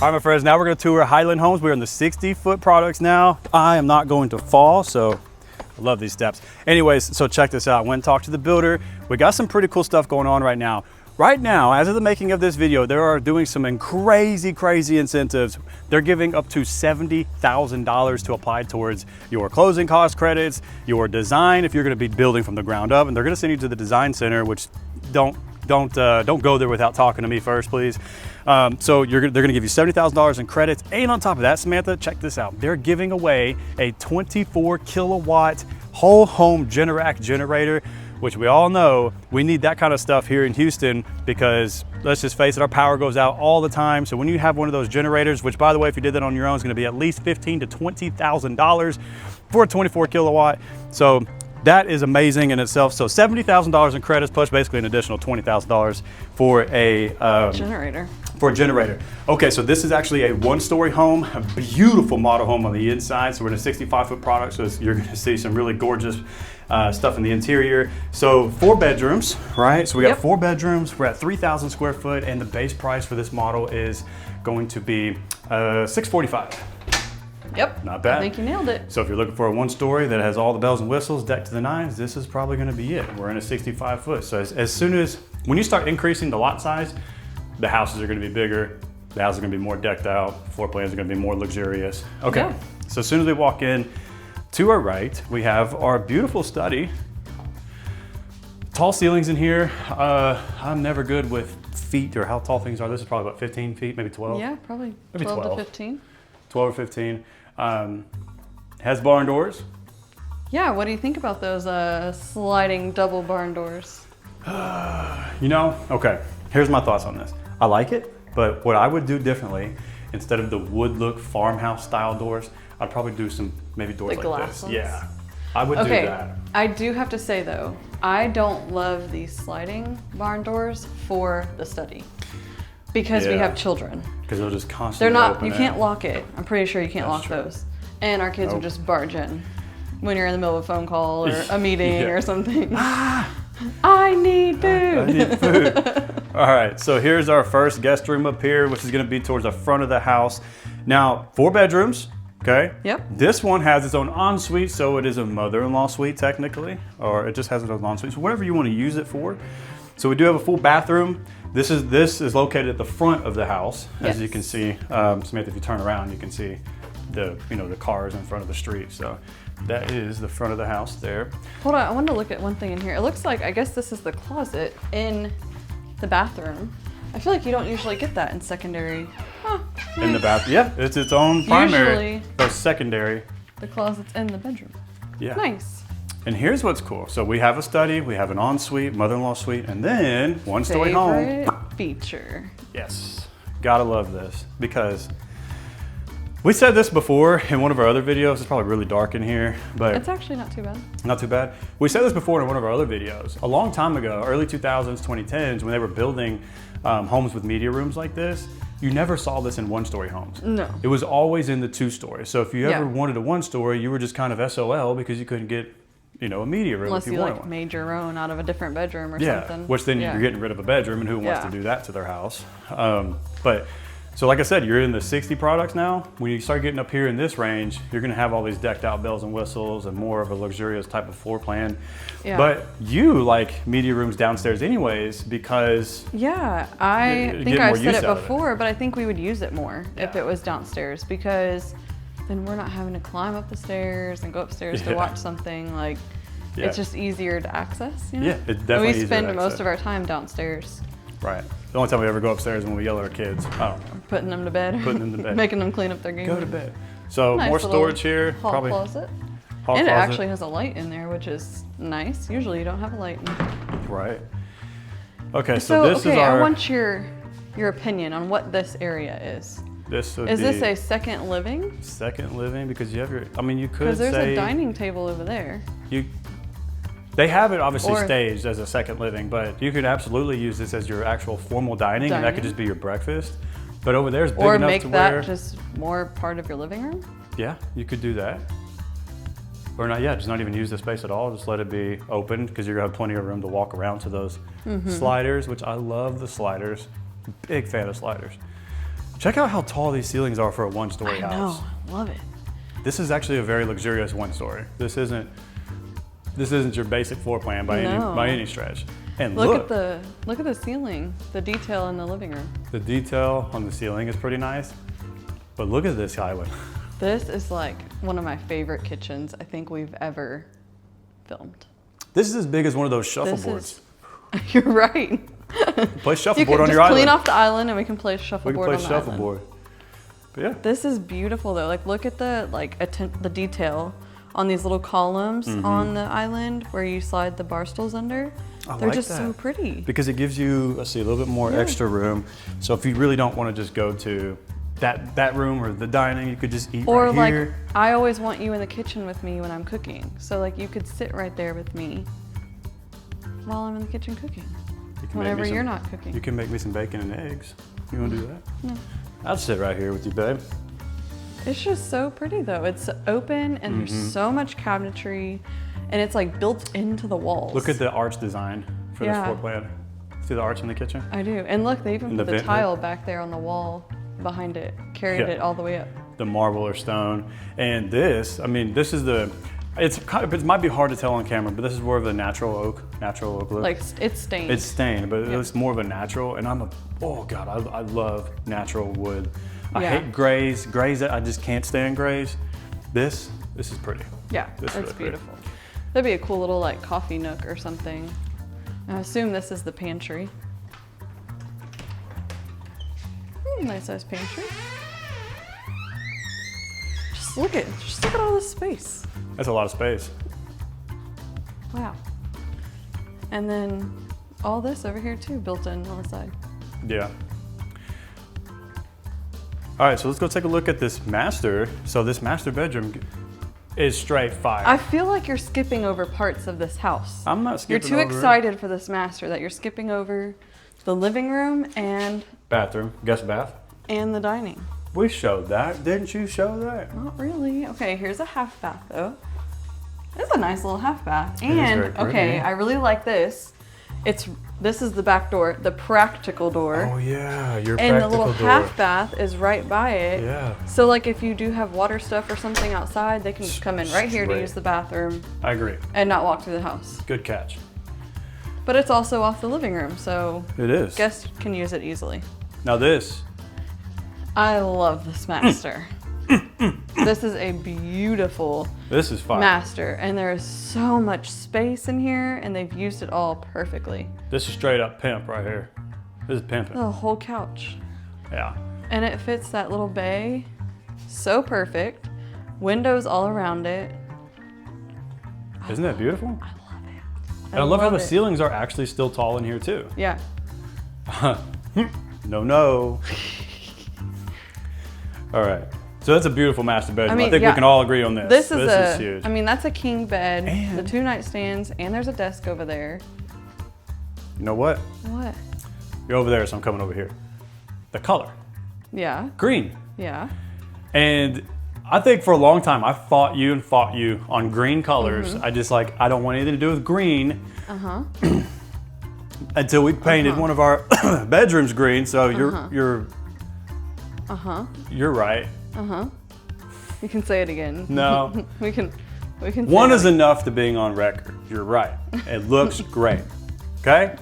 right, my friends, now we're gonna tour Highland Homes. We're in the 60-foot products now. I am not going to fall, so I love these steps. Anyways, so check this out. Went and talked to the builder. We got some pretty cool stuff going on right now. Right now, as of the making of this video, they are doing some crazy incentives. They're giving up to $70,000 to apply towards your closing cost credits, your design, if you're gonna be building from the ground up, and they're gonna send you to the design center, which don't go there without talking to me first, please. So they're gonna give you $70,000 in credits. And on top of that, Samantha, check this out. They're giving away a 24 kilowatt whole home Generac generator, which we all know we need that kind of stuff here in Houston because let's just face it, our power goes out all the time. So when you have one of those generators, which by the way, if you did that on your own, is gonna be at least $15,000 to $20,000 for a 24 kilowatt. So that is amazing in itself. So $70,000 in credits plus basically an additional $20,000 for a Generator. For a generator. Okay, so this is actually a 1-story home, a beautiful model home on the inside. So we're in a 65-foot product, so you're gonna see some really gorgeous stuff in the interior. So 4 bedrooms, right? So we got 4 bedrooms, we're at 3,000 square foot, and the base price for this model is going to be $645. Yep. Not bad. I think you nailed it. So if you're looking for a 1-story that has all the bells and whistles, decked to the nines, this is probably gonna be it. We're in a 65 foot. So as soon as, when you start increasing the lot size, the houses are gonna be bigger, the houses are gonna be more decked out, floor plans are gonna be more luxurious. Okay, Yeah. so as soon as we walk in, to our right, we have our beautiful study. Tall ceilings in here. I'm never good with feet or how tall things are. This is probably about 15 feet, maybe 12. Yeah, probably Maybe 12 12. to 15. 12 or 15. Has barn doors. Yeah, what do you think about those sliding double barn doors? You know, okay, here's my thoughts on this. I like it, but what I would do differently, instead of the wood look farmhouse style doors, I'd probably do some maybe doors The like glass this. ones? Yeah, I would do Okay, that. I do have to say though, I don't love these sliding barn doors for the study because we Yeah. have children. Because they'll just They're constantly not, open you it. can't lock it. I'm pretty sure you can't That's lock true. those. And our kids Nope. would just barge in when you're in the middle of a phone call or a meeting Yeah. or something. I need food. I need food. All right, so here's our first guest room up here, which is gonna be towards the front of the house. Now, 4 bedrooms, okay? Yep. This one has its own ensuite, so it is a mother-in-law suite technically, or it just has its own ensuite, so whatever you wanna use it for. So we do have a full bathroom. This is located at the front of the house, as you Yes. can see. Samantha, if you turn around, you can see the cars in front of the street. So that is the front of the house there. Hold on, I wanted to look at one thing in here. It looks like, I guess this is the closet in the bathroom. I feel like you don't usually get that in secondary. Huh, In the bathroom, yeah, it's its own primary, Usually- or secondary. the closet's in the bedroom. Yeah. Nice. And here's what's cool. So we have a study, we have an ensuite, mother-in-law suite, and then 1-story home. Favorite feature. Yes, gotta love this because we said this before in one of our other videos. It's probably really dark in here, but It's actually not too bad. not too bad. We said this before in one of our other videos. A long time ago, early 2000s, 2010s, when they were building homes with media rooms like this, you never saw this in 1-story homes. No. It was always in the 2-story. So if you ever Yeah. wanted a 1-story, you were just kind of SOL because you couldn't get, a media room Unless if you wanted like one. made your own out of a different bedroom or Yeah, something. which then Yeah. you're getting rid of a bedroom, and who wants Yeah. to do that to their house? But so like I said, you're in the 60 products now. When you start getting up here in this range, you're gonna have all these decked out bells and whistles and more of a luxurious type of floor plan. Yeah. But you like media rooms downstairs anyways because Yeah, I You think get I've more said use it out of it. before, but I think we would use it more if Yeah. it was downstairs because then we're not having to climb up the stairs and go upstairs to Yeah. watch something. Like, Yeah. it's just easier to access. You know? Yeah, it's And definitely we easier to spend most access. of our time downstairs, right. The only time we ever go upstairs is when we yell at our kids. Oh, putting them to bed, Putting them to bed. making them clean up their game. go to bed. So Nice more little storage here. Hall Probably closet. hall And it closet. actually has a light in there, which is nice. Usually you don't have a light in. Right. Okay, So, this is our. I want your opinion on what this area is. This would Is this be a second living? second living because you have your. I mean, you could Because there's say a dining table over there. you. They have it obviously Or- staged as a second living, but you could absolutely use this as your actual formal dining, and that could Dining. just be your breakfast. But over there is big Or enough make to that where, just more part of your living room? yeah, you could do that. Or not, yeah, just not even use the space at all. Just let it be open because you're gonna have plenty of room to walk around to those Mm-hmm. sliders, which I love the sliders. Big fan of sliders. Check out how tall these ceilings are for a 1-story I house. know, love it. This is actually a very luxurious 1-story. This isn't your basic floor plan by No. any stretch. And Look at the ceiling, the detail in the living room. the detail on the ceiling is pretty nice. But look at this island. This is like one of my favorite kitchens I think we've ever filmed. This is as big as one of those shuffleboards. You're right. Play You shuffleboard can on just your clean island. off the island and we can play We can shuffleboard play on the island. shuffleboard. But yeah, This is beautiful though. Like look at the detail on these little columns on the island where you slide the bar stools under. I They're like just so that. pretty. because it gives you, let's see, a little bit more extra room. So if you really don't want to just go to that room or the dining, you could just eat Or right like here. I always want you in the kitchen with me when I'm cooking. So like you could sit right there with me while I'm in the kitchen cooking. You can make Whenever me some- you're not cooking. You can make me some bacon and eggs. You want to do that? No. I'll sit right here with you, babe. It's just so pretty though. It's open and there's so much cabinetry and it's like built into the walls. Look at the arch design for this Yeah. floor plan. See the arch in the kitchen? I do. And look, they even And put the the vent tile back there on the wall behind it, carried Yeah. it all the way up. the marble or stone. And this, I mean, this is it might be hard to tell on camera, but this is more of a natural oak look. Like it's stained. It's stained, but it's more of a natural. And oh God, I love natural wood. I hate grays. I just can't stand grays. This is pretty. Yeah, it's really beautiful. That'd be a cool little like coffee nook or something. I assume this is the pantry. Nice size pantry. Just look at all this space. That's a lot of space. Wow. And then all this over here too, built in on the side. Yeah. All right, so let's go take a look at this master. So this master bedroom is straight fire. I feel like you're skipping over parts of this house. I'm not skipping over. You're too excited for this master that you're skipping over the living room and bathroom, guest bath. And the dining. We showed that. Didn't you show that? Not really. Okay, here's a half bath though. It's a nice little half bath. And okay, I really like this. This is the back door, the practical door. Oh yeah, your practical door. And the little half bath is right by it. Yeah. So like if you do have water stuff or something outside, they can just come in right here to use the bathroom. I agree. And not walk through the house. Good catch. But it's also off the living room, so it is. Guests can use it easily. Now this. I love this master. This is a beautiful master, and there is so much space in here, and they've used it all perfectly. This is straight up pimp right here. This is pimping. The whole couch. Yeah. And it fits that little bay so perfect. Windows all around it. Isn't that beautiful? I love it. And I love how the ceilings are actually still tall in here too. Yeah. No. All right. So that's a beautiful master bedroom. I think we can all agree on this. This is huge. I mean, that's a king bed, the 2 nightstands, and there's a desk over there. You know what? What? You're over there, so I'm coming over here. The color. Yeah. Green. Yeah. And I think for a long time, I fought you on green colors. I just I don't want anything to do with green. Until we painted one of our bedrooms green, so you're right. You can say it again. No. we can One is enough to being on record. You're right. It looks great. Okay?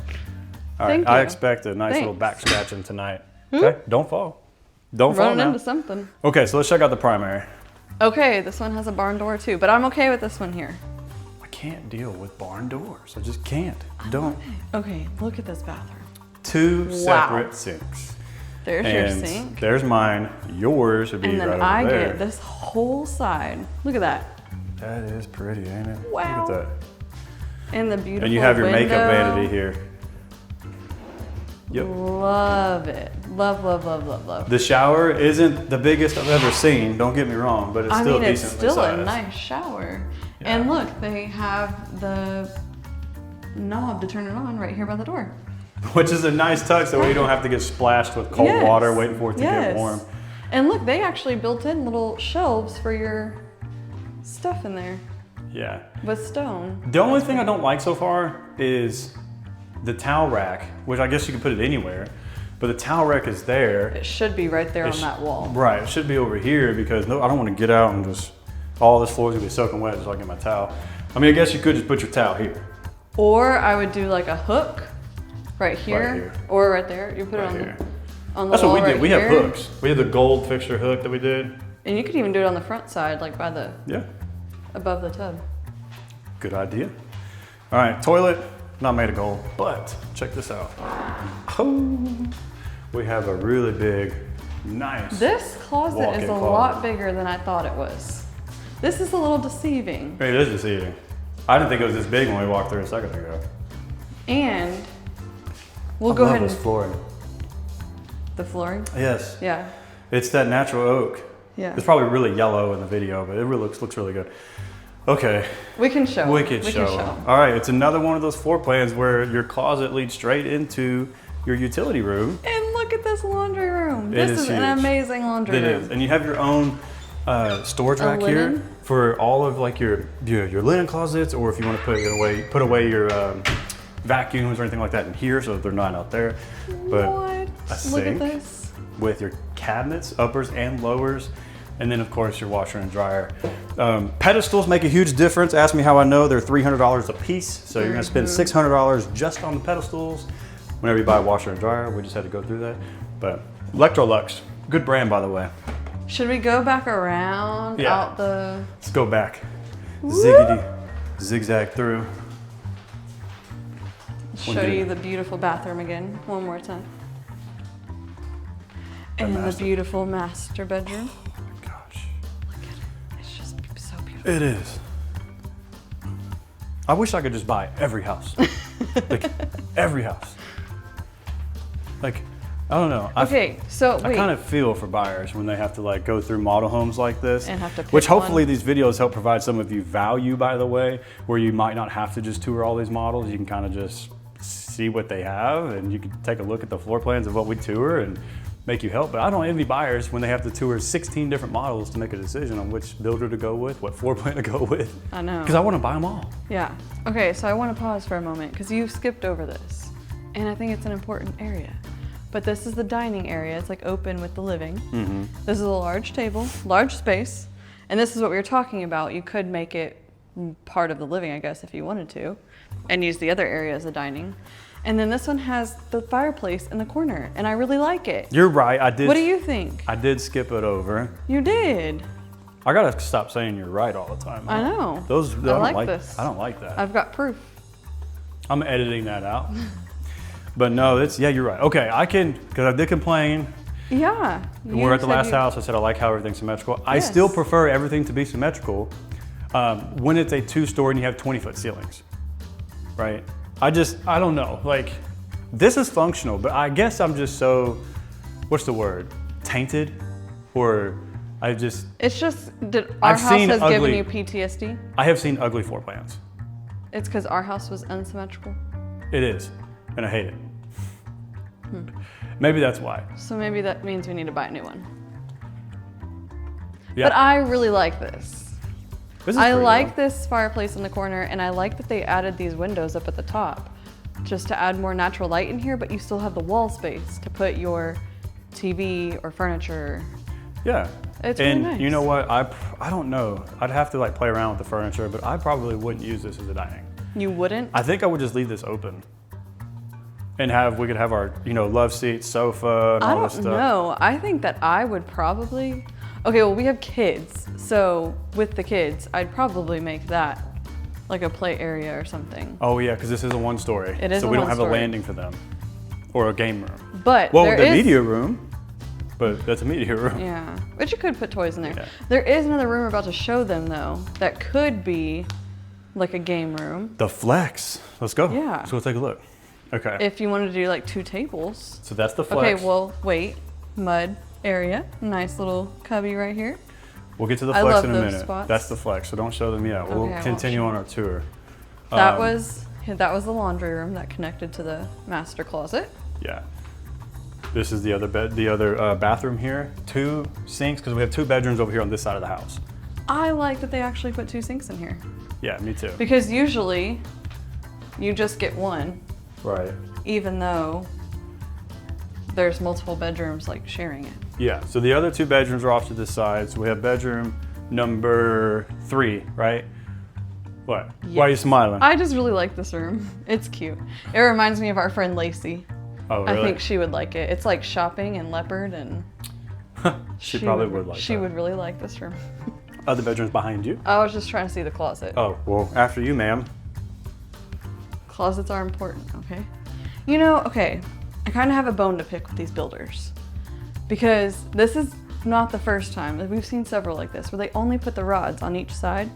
All right. I expect a nice little back scratching tonight. Okay? Don't fall. Don't fall now. Running into something. Okay, so let's check out the primary. Okay, this one has a barn door too, but I'm okay with this one here. I can't deal with barn doors. I just can't. Okay, look at this bathroom. 2 separate sinks. There's your sink. There's mine. Yours would be right over there. And then I get this whole side. Look at that. That is pretty, ain't it? Wow. Look at that. And the beautiful And you have your window. makeup vanity here. Yep. Love it. Love, love, love, love, love. The shower isn't the biggest I've ever seen. Don't get me wrong, but it's still decently sized. It's still a nice shower. Yeah. And look, they have the knob to turn it on right here by the door. Which is a nice touch, that way you don't have to get splashed with cold water waiting for it to get warm. And look, they actually built in little shelves for your stuff in there. Yeah. With stone. The only thing I don't like so far is the towel rack, which I guess you can put it anywhere, but the towel rack is there. It should be right there on that wall. Right, it should be over here because I don't want to get out and just, all this floor is gonna be soaking wet so I get my towel. I mean, I guess you could just put your towel here. Or I would do like a hook right here, or right there. You put it on the wall. That's what we did. We have hooks. We have the gold fixture hook that we did. And you could even do it on the front side, like by the, above the tub. Good idea. All right, toilet, not made of gold, but check this out. Oh, we have a really big, nice This closet is a lot bigger than I thought it was. This is a little deceiving. It is deceiving. I didn't think it was this big when we walked through a second ago. And we'll go ahead and... this flooring. The flooring? Yes. Yeah. It's that natural oak. Yeah. It's probably really yellow in the video, but it really looks really good. Okay. We can show. We can show. All right, it's another one of those floor plans where your closet leads straight into your utility room. And look at this laundry room. This is an amazing laundry room. It is, and you have your own storage rack here for all of like your linen closets, or if you want to put away your vacuums or anything like that in here, so they're not out there. But what? a sink look at this. with your cabinets, uppers and lowers. And then of course your washer and dryer. Pedestals make a huge difference. Ask me how I know. They're $300 a piece. So you're gonna spend $600 just on the pedestals. Whenever you buy a washer and dryer, we just had to go through that. But Electrolux, good brand by the way. Should we go back around out the... Let's go back. Ziggity, zigzag through. Show you the beautiful bathroom again, one more time. And the beautiful master bedroom. Oh my gosh. Look at it, it's just so beautiful. It is. I wish I could just buy every house. Like, every house. Like, I don't know. Okay, so I kind of feel for buyers when they have to like go through model homes like this. And have to pick which hopefully one. These videos help provide some of you value, by the way, where you might not have to just tour all these models. You can kind of just see what they have and you can take a look at the floor plans of what we tour and make you help. But I don't envy buyers when they have to tour 16 different models to make a decision on which builder to go with, what floor plan to go with. I know. Because I want to buy them all. Yeah. Okay, so I want to pause for a moment because you skipped over this. And I think it's an important area. But this is the dining area. It's like open with the living. Mm-hmm. This is a large table, large space. And this is what we were talking about. You could make it part of the living, I guess, if you wanted to, and use the other area as the dining. And then this one has the fireplace in the corner, and I really like it. You're right, I did. What do you think? I did skip it over. You did. I gotta stop saying you're right all the time. I know. I like this. I don't like that. I've got proof. I'm editing that out. But no, yeah, you're right. Okay, I can, because I did complain. Yeah. When we were at the last house, I said I like how everything's symmetrical. I still prefer everything to be symmetrical when it's a 2-story and you have 20-foot ceilings, right? I don't know. Like, this is functional, but I guess I'm just so, what's the word? Tainted? Or it's just that our house has given you PTSD? I have seen ugly floor plans. It's because our house was unsymmetrical? It is, and I hate it. Maybe that's why. So maybe that means we need to buy a new one. Yeah. But I really like this. I like cool. this fireplace in the corner, and I like that they added these windows up at the top just to add more natural light in here, but you still have the wall space to put your TV or furniture. Yeah. It's really nice. You know what? I don't know. I'd have to like play around with the furniture, but I probably wouldn't use this as a dining. You wouldn't? I think I would just leave this open. And we could have our, love seat, sofa, and all this stuff. I don't know. I think that I would probably, okay, well, we have kids. So with the kids, I'd probably make that like a play area or something. Oh yeah, because this is a 1-story. It is so a we don't have a 1-story. landing for them or a game room. But well, the media room, but that's a media room. Yeah, but you could put toys in there. Yeah. There is another room we're about to show them though that could be like a game room. The flex. Let's go. Yeah. Let's go take a look. Okay. If you wanted to do like 2 tables. So that's the flex. Okay, well, wait. Mud area. Nice little cubby right here. We'll get to the flex in a minute. Spots. That's the flex, so don't show them yet. We'll continue on our tour. That was the laundry room that connected to the master closet. Yeah. This is the other bathroom here. 2 sinks, because we have 2 bedrooms over here on this side of the house. I like that they actually put 2 sinks in here. Yeah, me too. Because usually you just get 1. Right. Even though there's multiple bedrooms like sharing it. Yeah, so the other 2 bedrooms are off to the side. So we have bedroom number 3, right? What? Yes. Why are you smiling? I just really like this room. It's cute. It reminds me of our friend Lacey. Oh, really? I think she would like it. It's like shopping and leopard and she probably would like it. She would really like this room. Other bedrooms behind you? I was just trying to see the closet. Oh, well, after you, ma'am. Closets are important, okay? Okay, I kind of have a bone to pick with these builders because this is not the first time. We've seen several like this where they only put the rods on each side,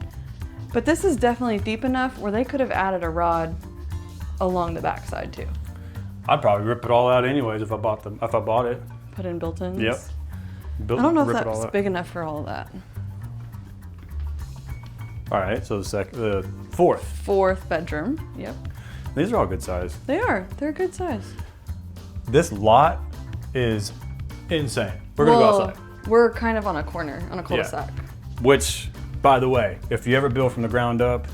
but this is definitely deep enough where they could have added a rod along the back side too. I'd probably rip it all out anyways if I bought it. Put in built-ins? Yep. I don't know if that's big enough for all of that. All right, so the fourth. 4th bedroom, yep. These are all good size. They are. They're good size. This lot is insane. We're gonna go outside. We're kind of on a corner, on a cul-de-sac. Yeah. Which, by the way, if you ever build from the ground up,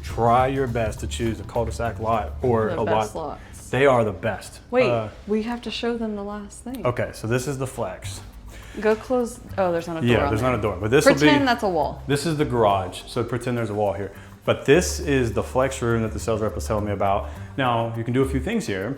try your best to choose a cul-de-sac lot or a lot. Lots. They are the best. Wait, we have to show them the last thing. Okay, so this is the flex. Go close. Oh, there's not a door. Yeah, on there's there. not a door, but this will be. Pretend that's a wall. This is the garage, so pretend there's a wall here. But this is the flex room that the sales rep was telling me about. Now, you can do a few things here.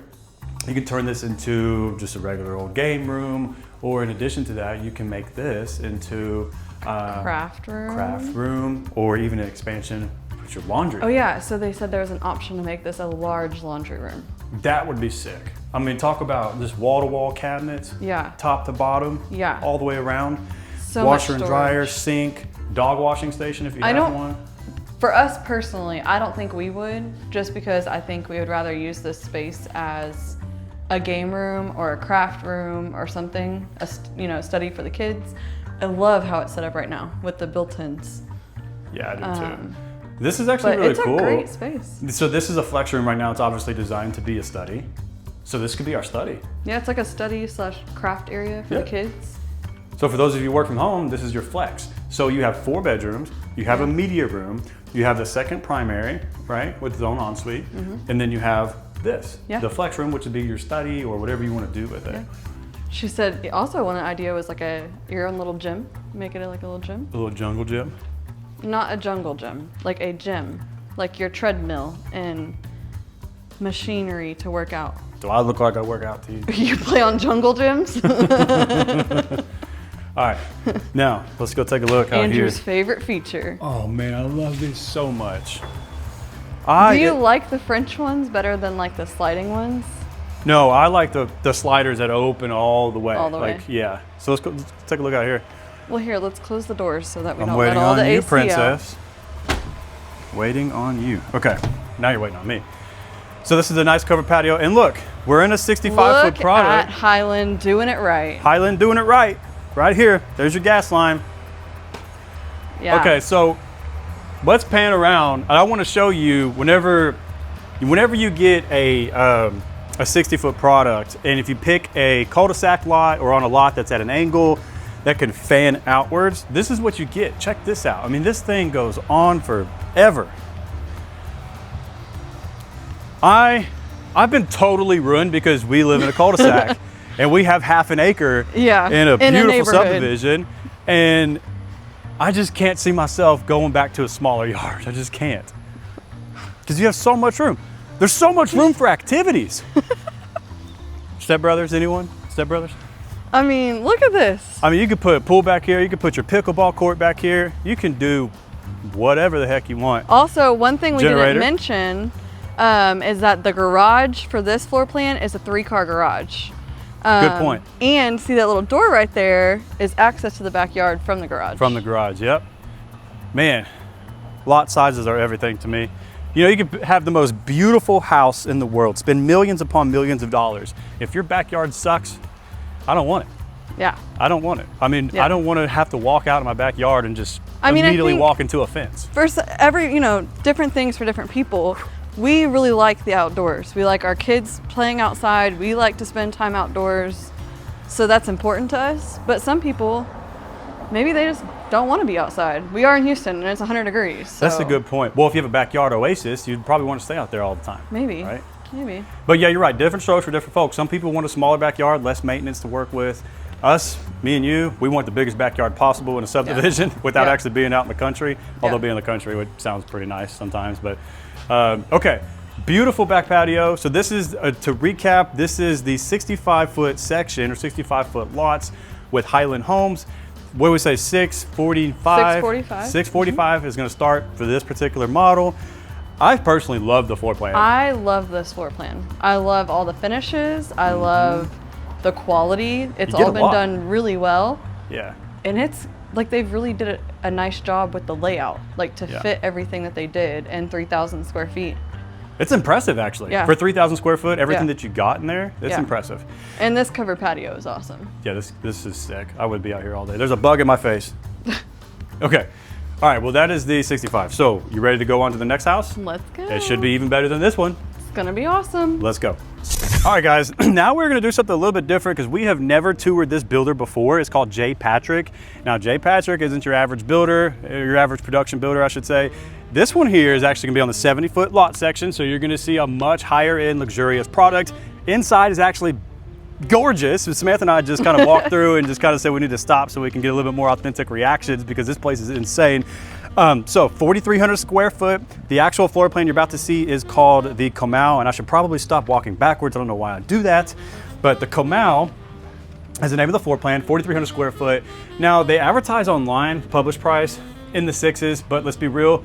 You can turn this into just a regular old game room, or in addition to that, you can make this into Craft room. Or even an expansion, put your laundry. Oh yeah, so they said there was an option to make this a large laundry room. That would be sick. I mean, talk about just wall-to-wall cabinets. Yeah. Top to bottom. Yeah. All the way around. So Washer much and dryer, storage. sink, dog washing station if you have one. For us personally, I don't think we would, just because I think we would rather use this space as a game room or a craft room or something, study for the kids. I love how it's set up right now with the built-ins. Yeah, I do too. This is actually really cool. It's a great space. So this is a flex room right now. It's obviously designed to be a study. So this could be our study. Yeah, it's like a study / craft area for the kids. So for those of you who work from home, this is your flex. So you have 4 bedrooms, you have a media room, you have the second primary, right, with its own ensuite, and then you have this, the flex room, which would be your study or whatever you want to do with it. Yeah. She said also one idea was like your own little gym, make it like a little gym. A little jungle gym? Not a jungle gym, like a gym, like your treadmill and machinery to work out. Do I look like I work out to you? You play on jungle gyms? All right, now let's go take a look out here. Andrew's favorite feature. Oh man, I love these so much. Do you like the French ones better than like the sliding ones? No, I like the sliders that open all the way. All the way. Yeah. So let's take a look out here. Well, here, let's close the doors so that we I'm don't waiting let all on the you, AC princess. Waiting on you. Okay, now you're waiting on me. So this is a nice covered patio, and look, we're in a 65-foot product. Look at Highland doing it right. Highland doing it right. Right here. There's your gas line. Yeah. Okay, so let's pan around, and I want to show you whenever you get a 60-foot product, and if you pick a cul-de-sac lot or on a lot that's at an angle that can fan outwards, this is what you get. Check this out. I mean, this thing goes on forever. I've been totally ruined because we live in a cul-de-sac and we have half an acre in a beautiful subdivision, and I just can't see myself going back to a smaller yard. I just can't. Because you have so much room. There's so much room for activities. Stepbrothers, anyone? Stepbrothers? I mean, look at this. I mean, you could put a pool back here. You could put your pickleball court back here. You can do whatever the heck you want. Also, one thing we didn't mention is that the garage for this floor plan is a 3-car garage. Good point. And see that little door right there is access to the backyard from the garage. From the garage, yep. Man, lot sizes are everything to me. You know, you could have the most beautiful house in the world, spend millions upon millions of dollars. If your backyard sucks, I don't want it. Yeah. I don't want it. I mean, I don't want to have to walk out of my backyard and just immediately walk into a fence. First, different things for different people. We really like the outdoors. We like our kids playing outside. We like to spend time outdoors. So that's important to us. But some people, maybe they just don't want to be outside. We are in Houston and it's 100 degrees. So. That's a good point. Well, if you have a backyard oasis, you'd probably want to stay out there all the time. Maybe. Right? Maybe. But yeah, you're right. Different strokes for different folks. Some people want a smaller backyard, less maintenance to work with. Us, me and you, we want the biggest backyard possible in a subdivision without actually being out in the country. Although being in the country sounds pretty nice sometimes. But okay, beautiful back patio. So this is, to recap, this is the 65-foot section or 65-foot lots with Highland Homes. What do we say, 645? 645. 645 is going to start for this particular model. I personally love the floor plan. I love this floor plan. I love all the finishes. I love the quality. It's all been done really well. Yeah. And it's like they've really did a nice job with the layout, like to fit everything that they did in 3,000 square feet. It's impressive, actually. Yeah. For 3,000 square foot, everything that you got in there, it's impressive. And this covered patio is awesome. Yeah, this is sick. I would be out here all day. There's a bug in my face. Okay. All right, well, that is the 65. So, you ready to go on to the next house? Let's go. It should be even better than this one. It's gonna be awesome. Let's go. All right, guys, now we're gonna do something a little bit different because we have never toured this builder before. It's called J. Patrick. Now, J. Patrick isn't your average builder, your average production builder, I should say. This one here is actually gonna be on the 70-foot lot section, so you're gonna see a much higher end luxurious product. Inside is actually gorgeous. Samantha and I just kind of walked through and just kind of said we need to stop so we can get a little bit more authentic reactions because this place is insane. So 4,300 square foot. The actual floor plan you're about to see is called the Comau, and I should probably stop walking backwards. I don't know why I do that, but the Comau is the name of the floor plan, 4,300 square foot. Now they advertise online, published price in the sixes, but let's be real,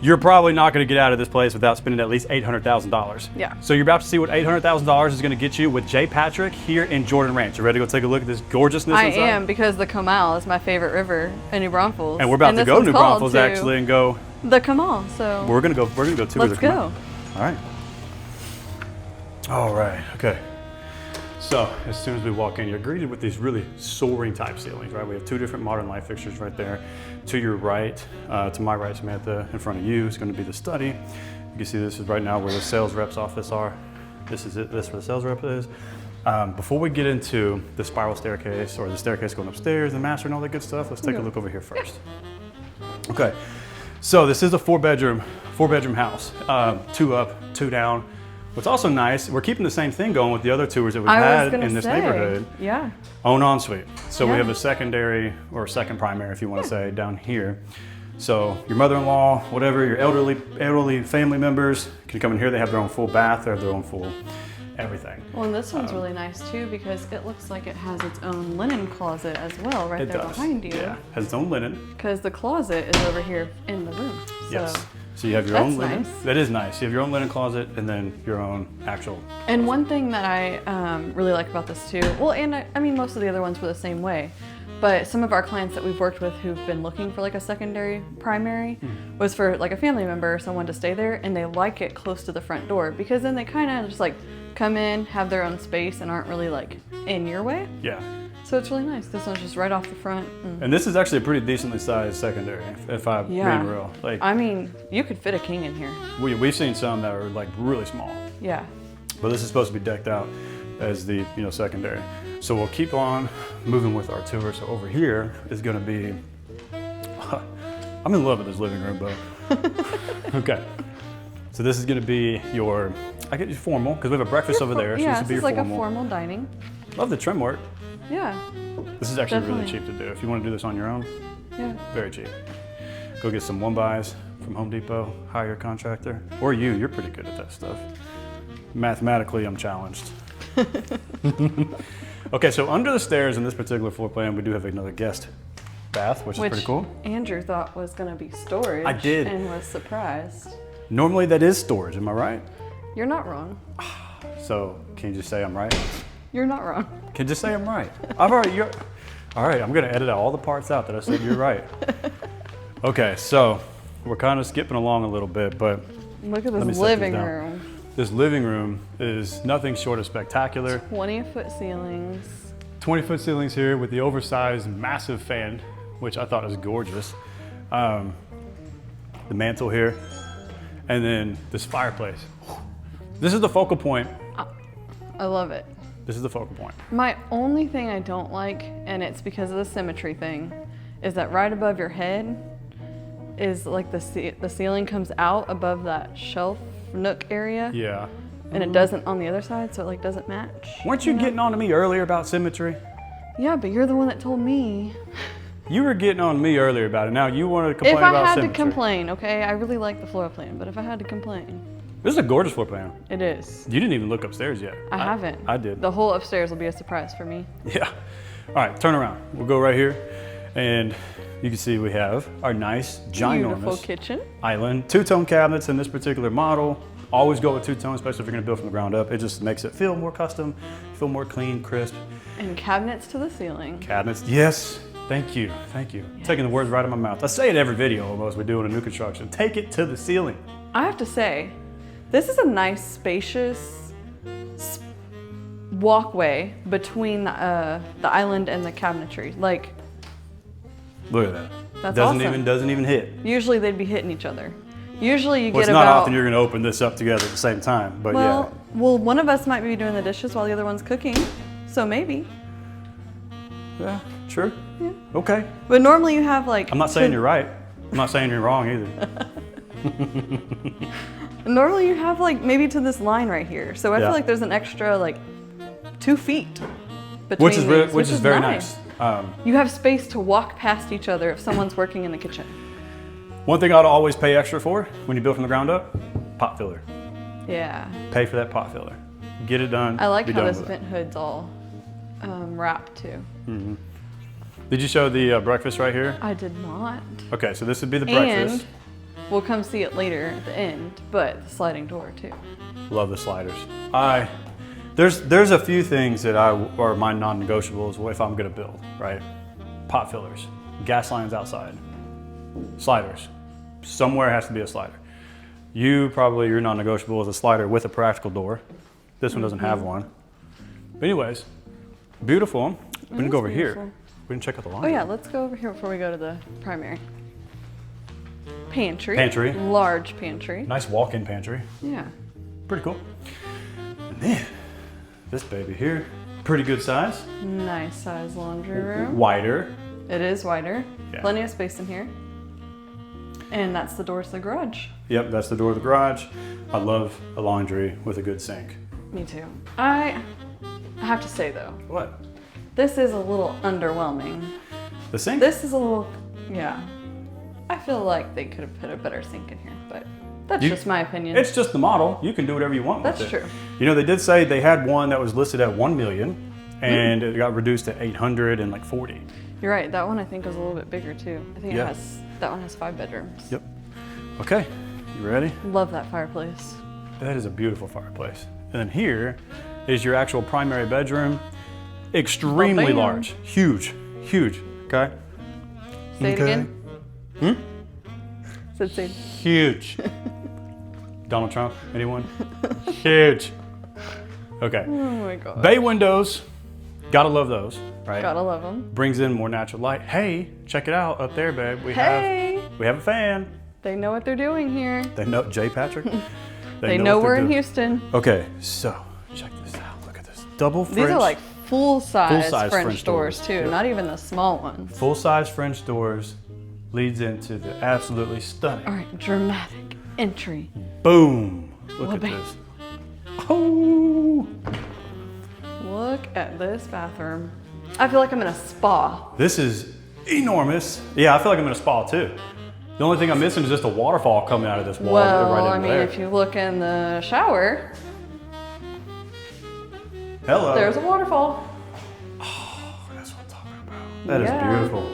you're probably not going to get out of this place without spending at least $800,000. Yeah. So you're about to see what $800,000 is going to get you with J. Patrick here in Jordan Ranch. You ready to go take a look at this gorgeousness I inside? am, because the Comal is my favorite river in New Braunfels. And we're about to go to New Braunfels actually and go. The Comal, so. We're gonna go tour the Comal. Let's go. All right. All right. Okay. So as soon as we walk in, you're greeted with these really soaring type ceilings, right? We have two different modern light fixtures right there. To your right, to my right, Samantha, in front of you is going to be the study. You can see this is right now where the sales rep's office are. This is it. This is where the sales rep is. Before we get into the spiral staircase or the staircase going upstairs, the master and all that good stuff, let's take a look over here first. Okay. So this is a four bedroom house, 2 up, 2 down. What's also nice, we're keeping the same thing going with the other tours that we've had in this neighborhood. Yeah. Own ensuite. So we have a secondary or second primary, if you want to say, down here. So your mother-in-law, whatever, your elderly family members can come in here. They have their own full bath, they have their own full everything. Well, and this one's really nice too because it looks like it has its own linen closet as well, right there behind you. Yeah, has its own linen. Because the closet is over here in the room. So. Yes. So you have your own linen. Nice. That is nice. You have your own linen closet and then your own actual. And one thing that I really like about this too, well, and I mean most of the other ones were the same way, but some of our clients that we've worked with who've been looking for like a secondary primary was for like a family member or someone to stay there, and they like it close to the front door because then they kind of just like come in, have their own space, and aren't really like in your way. Yeah. So it's really nice. This one's just right off the front. And this is actually a pretty decently sized secondary, if I'm being real. Like, I mean, you could fit a king in here. We've seen some that are like really small. Yeah. But this is supposed to be decked out as the secondary. So we'll keep on moving with our tour. So over here is going to be, I'm in love with this living room, but okay. So this is going to be your, I get you formal because we have a breakfast over there. So Yeah, this will be it's your like formal. a formal dining. Love the trim work. Yeah. This is actually Definitely. really cheap to do. If you want to do this on your own, Yeah. very cheap. Go get some 1-bys from Home Depot, hire a contractor, or you're pretty good at that stuff. Mathematically, I'm challenged. Okay, so under the stairs in this particular floor plan, we do have another guest bath, which is pretty cool. Andrew thought was going to be storage. I did. And was surprised. Normally that is storage, am I right? You're not wrong. So can you just say I'm right? You're not wrong. Can you just say I'm right? All right, I'm gonna edit out all the parts out that I said you're right. Okay, so we're kind of skipping along a little bit, but Look at let me this set living down. room. This living room is nothing short of spectacular. 20-foot ceilings. 20-foot ceilings here with the oversized massive fan, which I thought was gorgeous. The mantle here, and then this fireplace. This is the focal point. I love it. This is the focal point. My only thing I don't like, and it's because of the symmetry thing, is that right above your head is like the ceiling comes out above that shelf nook area. Yeah. And it doesn't on the other side, so it like doesn't match. Weren't you getting on to me earlier about symmetry? Yeah, but you're the one that told me. You were getting on me earlier about it. Now you wanted to complain If I about had symmetry. to complain, okay, I really like the floor plan, but if I had to complain. This is a gorgeous floor plan. It is. You didn't even look upstairs yet. I haven't. I did. The whole upstairs will be a surprise for me. Yeah. All right, turn around. We'll go right here. And you can see we have our nice, Beautiful ginormous kitchen. island. Two-tone cabinets in this particular model. Always go with two-tone, especially if you're gonna build from the ground up. It just makes it feel more custom, feel more clean, crisp. And cabinets to the ceiling. Cabinets, yes. Thank you, thank you. Yes. Taking the words right out of my mouth. I say it every video almost we do in a new construction. Take it to the ceiling. I have to say, this is a nice, spacious walkway between the island and the cabinetry. Like, look at that. That's doesn't awesome. doesn't even hit. Usually they'd be hitting each other. Usually you Well, get it's not about. often you're gonna open this up together at the same time, but well, one of us might be doing the dishes while the other one's cooking, so maybe. yeah, sure. Yeah. Okay. But normally you have like. I'm not saying you're right. I'm not saying you're wrong either. Normally you have like maybe to this line right here, so I Yeah. feel like there's an extra like 2 feet between Which is these, which is very nice. You have space to walk past each other if someone's working in the kitchen. One thing I'd always pay extra for when you build from the ground up, pot filler. Yeah. Pay for that pot filler. Get it done. I like be how done this with it. vent hood's all wrapped too. Did you show the breakfast right here? I did not. Okay, so this would be the breakfast. And we'll come see it later at the end, but the sliding door too. Love the sliders. There's a few things that are my non-negotiables if I'm gonna build, right? Pot fillers, gas lines outside, sliders. Somewhere has to be a slider. Your non-negotiable is a slider with a practical door. This one doesn't have one. But anyways, beautiful. We're gonna go over here. We can check out the laundry. Oh yeah, let's go over here before we go to the primary. Pantry. Pantry. Large pantry. Nice walk-in pantry. Yeah. Pretty cool. And then this baby here, pretty good size. Nice size laundry room. Wider. It is wider. Yeah. Plenty of space in here. And that's the door to the garage. Yep, that's the door of the garage. I love a laundry with a good sink. Me too. I have to say though, What? this is a little underwhelming. The sink? This is a little, yeah. I feel like they could have put a better sink in here, but that's just my opinion. It's just the model. You can do whatever you want with it. That's true. You know, they did say they had one that was listed at 1 million and it got reduced to 840. You're right, that one I think was a little bit bigger too. I think Yeah. that one has 5 bedrooms. Yep. Okay, you ready? Love that fireplace. That is a beautiful fireplace. And then here is your actual primary bedroom. Extremely Ba-bam. large, huge, huge, okay? Say it Okay. again. Said say. Huge. Donald Trump, anyone? Huge. Okay. Oh my god. Bay windows, gotta love those, right? Gotta love them. Brings in more natural light. Hey, check it out up there, babe. We Hey, have a fan. they know what they're doing here. They know, Jay Patrick. They know what we're they're in doing. Houston. Okay, so check this out. Look at this. Double French. These are like full-size Full-size French French doors doors. too, Yep. not even the small ones. Full-size French doors leads into the absolutely stunning. All right, dramatic entry. Boom. Look at Ba-bam. this. Oh. Look at this bathroom. I feel like I'm in a spa. This is enormous. Yeah, I feel like I'm in a spa too. The only thing I'm missing is just a waterfall coming out of this wall. Well, right I into mean, there. if you look in the shower, Hello. there's a waterfall. That's what I'm talking about. That is Yeah. beautiful.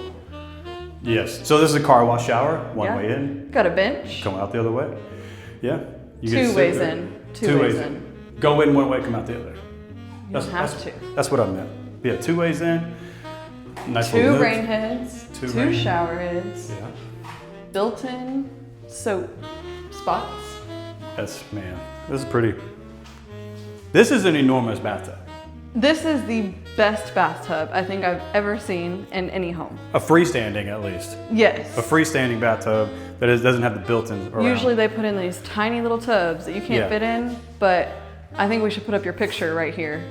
Yes. So this is a car wash shower. One Yeah. way in, Got a bench. come out the other way. Yeah. You get to Two sit ways there. in. Two ways in. Go in one way, come out the other. You don't have to. That's what I meant. Yeah, 2 ways in. Nice 2 little nook. rain heads. Two 2 rain- shower heads. Yeah. Built-in soap spots. Man, this is pretty. This is an enormous bathtub. This is the best bathtub I think I've ever seen in any home. A freestanding, at least. Yes. A freestanding bathtub that doesn't have the built-ins around. Usually they put in these tiny little tubs that you can't Yeah. fit in, but I think we should put up your picture right here.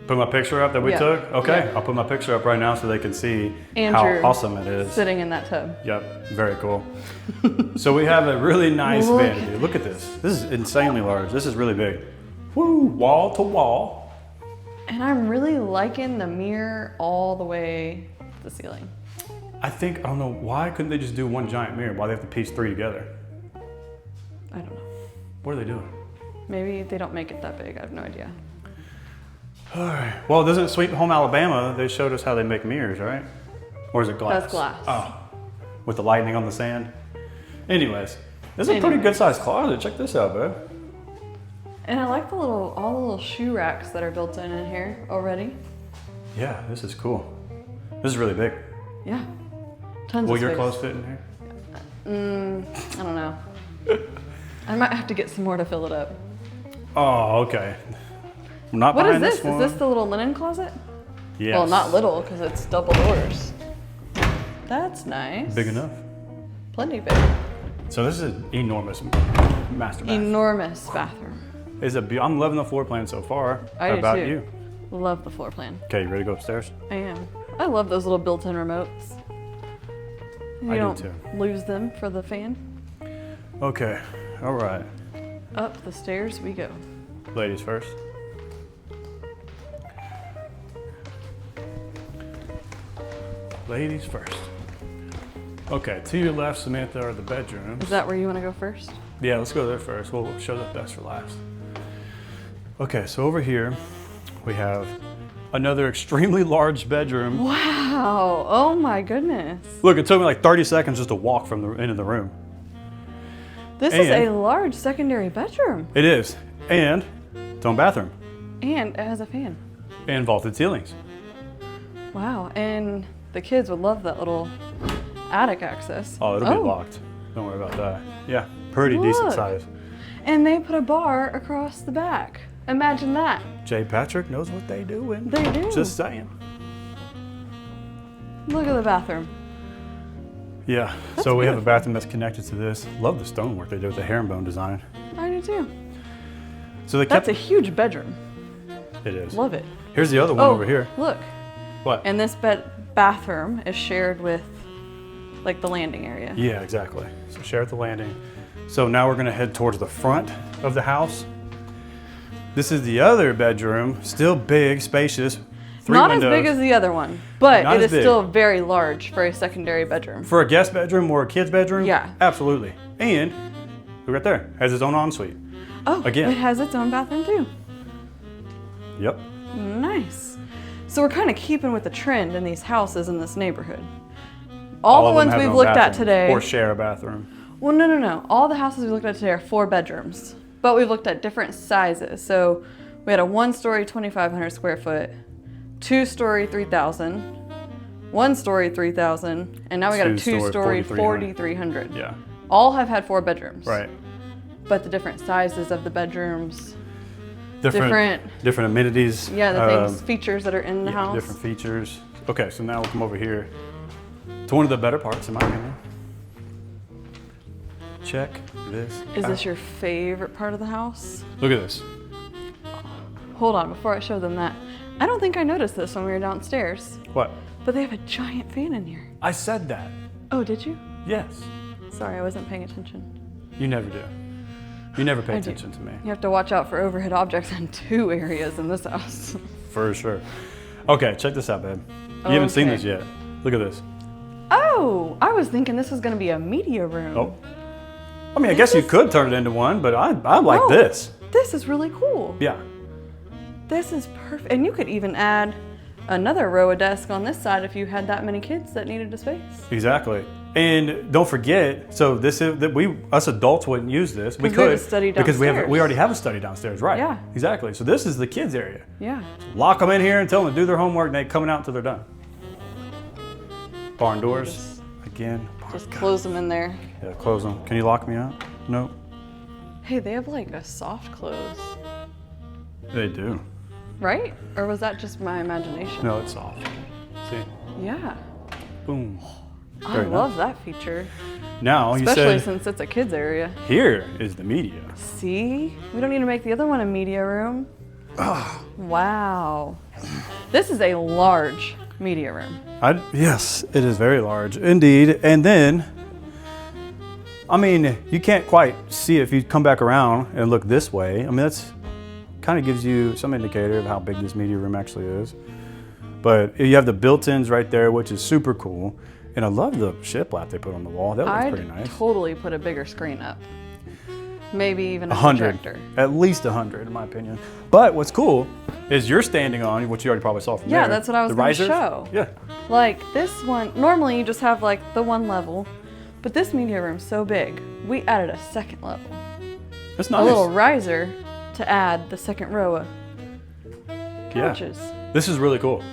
Put my picture up that we Yeah. took? Okay, Yeah. I'll put my picture up right now so they can see Andrew how awesome it is. Sitting in that tub. Yep, very cool. So we have a really nice Look vanity. Look at this. This is insanely large. This is really big. Woo, wall to wall. And I'm really liking the mirror all the way to the ceiling. I don't know, why couldn't they just do one giant mirror? Why they have to piece 3 together? I don't know. What are they doing? Maybe they don't make it that big. I have no idea. All right. Well, doesn't Sweet Home Alabama, they showed us how they make mirrors, right? Or is it glass? That's glass. Oh, with the lightning on the sand. Anyways, this is a pretty good sized closet. Check this out, babe. And I like all the little shoe racks that are built in here already. Yeah, this is cool. This is really big. Yeah. Tons Will of your space. clothes fit in here? I don't know. I might have to get some more to fill it up. Oh, okay. I'm not What is buying this? one. Is this the little linen closet? Yes. Well, not little because it's double doors. That's nice. Big enough. Plenty big. So this is an enormous master bath. Enormous bathroom. I'm loving the floor plan so far. I How do about too. you? Love the floor plan. Okay, you ready to go upstairs? I am. I love those little built-in remotes. You I do don't too. lose them for the fan. Okay, all right. Up the stairs we go. Ladies first. Ladies first. Okay, to your left, Samantha, are the bedrooms. Is that where you want to go first? Yeah, let's go there first. We'll show the best for last. Okay, so over here, we have another extremely large bedroom. Wow, oh my goodness. Look, it took me like 30 seconds just to walk from the end of the room. This is a large secondary bedroom. It is, and its own bathroom. And it has a fan. And vaulted ceilings. Wow, and the kids would love that little attic access. Oh, it'll be locked. Don't worry about that. Yeah, pretty decent size. And they put a bar across the back. Imagine that. Jay Patrick knows what they doing. They do. Just saying. Look at the bathroom. Yeah, That's so we have a beautiful. bathroom that's connected to this. Love the stonework they did with the herringbone design. I do too. So they That's kept. a huge bedroom. It is. Love it. Here's the other one over here. Look. What? And this bathroom is shared with like the landing area. Yeah, exactly. So share at the landing. So now we're gonna head towards the front of the house. This is the other bedroom, still big, spacious. Not windows. as big as the other one, but Not it as is big. still very large for a secondary bedroom. For a guest bedroom or a kid's bedroom? Yeah. Absolutely. And look right there, has its own ensuite. Oh, Again. it has its own bathroom too. Yep. Nice. So we're kind of keeping with the trend in these houses in this neighborhood. All the of them ones have we've their own looked at bathrooms, today. Or share a bathroom. Well, no. All the houses we looked at today are 4 bedrooms, but we've looked at different sizes. So we had a 1-story, 2,500 square foot, 2-story, 3,000, 1-story, 3,000, and now we got a 2-story, 4,300. Yeah. All have had 4 bedrooms. Right. But the different sizes of the bedrooms, Different amenities. yeah, the things, features that are in the house. Different features. Okay, so now we'll come over here to one of the better parts, in my opinion. Check this Is out. this your favorite part of the house? Look at this. Hold on, before I show them that. I don't think I noticed this when we were downstairs, What? but they have a giant fan in here. I said that. Oh, did you? Yes. Sorry, I wasn't paying attention. You never do. You never pay I do. attention to me. You have to watch out for overhead objects in 2 areas in this house. For sure. Okay, check this out, babe. You haven't seen Okay. this yet. Look at this. Oh, I was thinking this was going to be a media room. Oh. I mean, I guess you could turn it into one, but I like No, this. This is really cool. Yeah. This is perfect. And you could even add another row of desk on this side if you had that many kids that needed a space. Exactly. And don't forget, so this is that us adults wouldn't use this. We 'Cause we have a could study because we downstairs. already have a study downstairs, right? Yeah. Exactly. So this is the kids area. Yeah. Lock them in here and tell them to do their homework, and they coming out until they're done. Barn doors again. Just close them in there. Yeah, close them. Can you lock me out? Nope. Hey, they have like a soft close, They do. right? Or was that just my imagination? No, it's soft. See? Yeah. Boom. I Very love that feature. Now Especially you said since it's a kids area. here is the media. See? We don't need to make the other one a media room. Ah. Wow. This is a large media room. Yes, it is very large indeed. And then, I mean, you can't quite see it if you come back around and look this way. I mean, that's kind of gives you some indicator of how big this media room actually is. But you have the built-ins right there, which is super cool. And I love the shiplap they put on the wall. That looks pretty nice. I'd totally put a bigger screen up. Maybe even a 100, projector. at least 100 in my opinion. But what's cool is you're standing on, what you already probably saw from there. Yeah, that's what I was the gonna risers. show. Yeah. Like this one, normally you just have like the one level, but this media room's so big, we added a second level. That's A nice. little riser to add the second row of couches. This is really cool.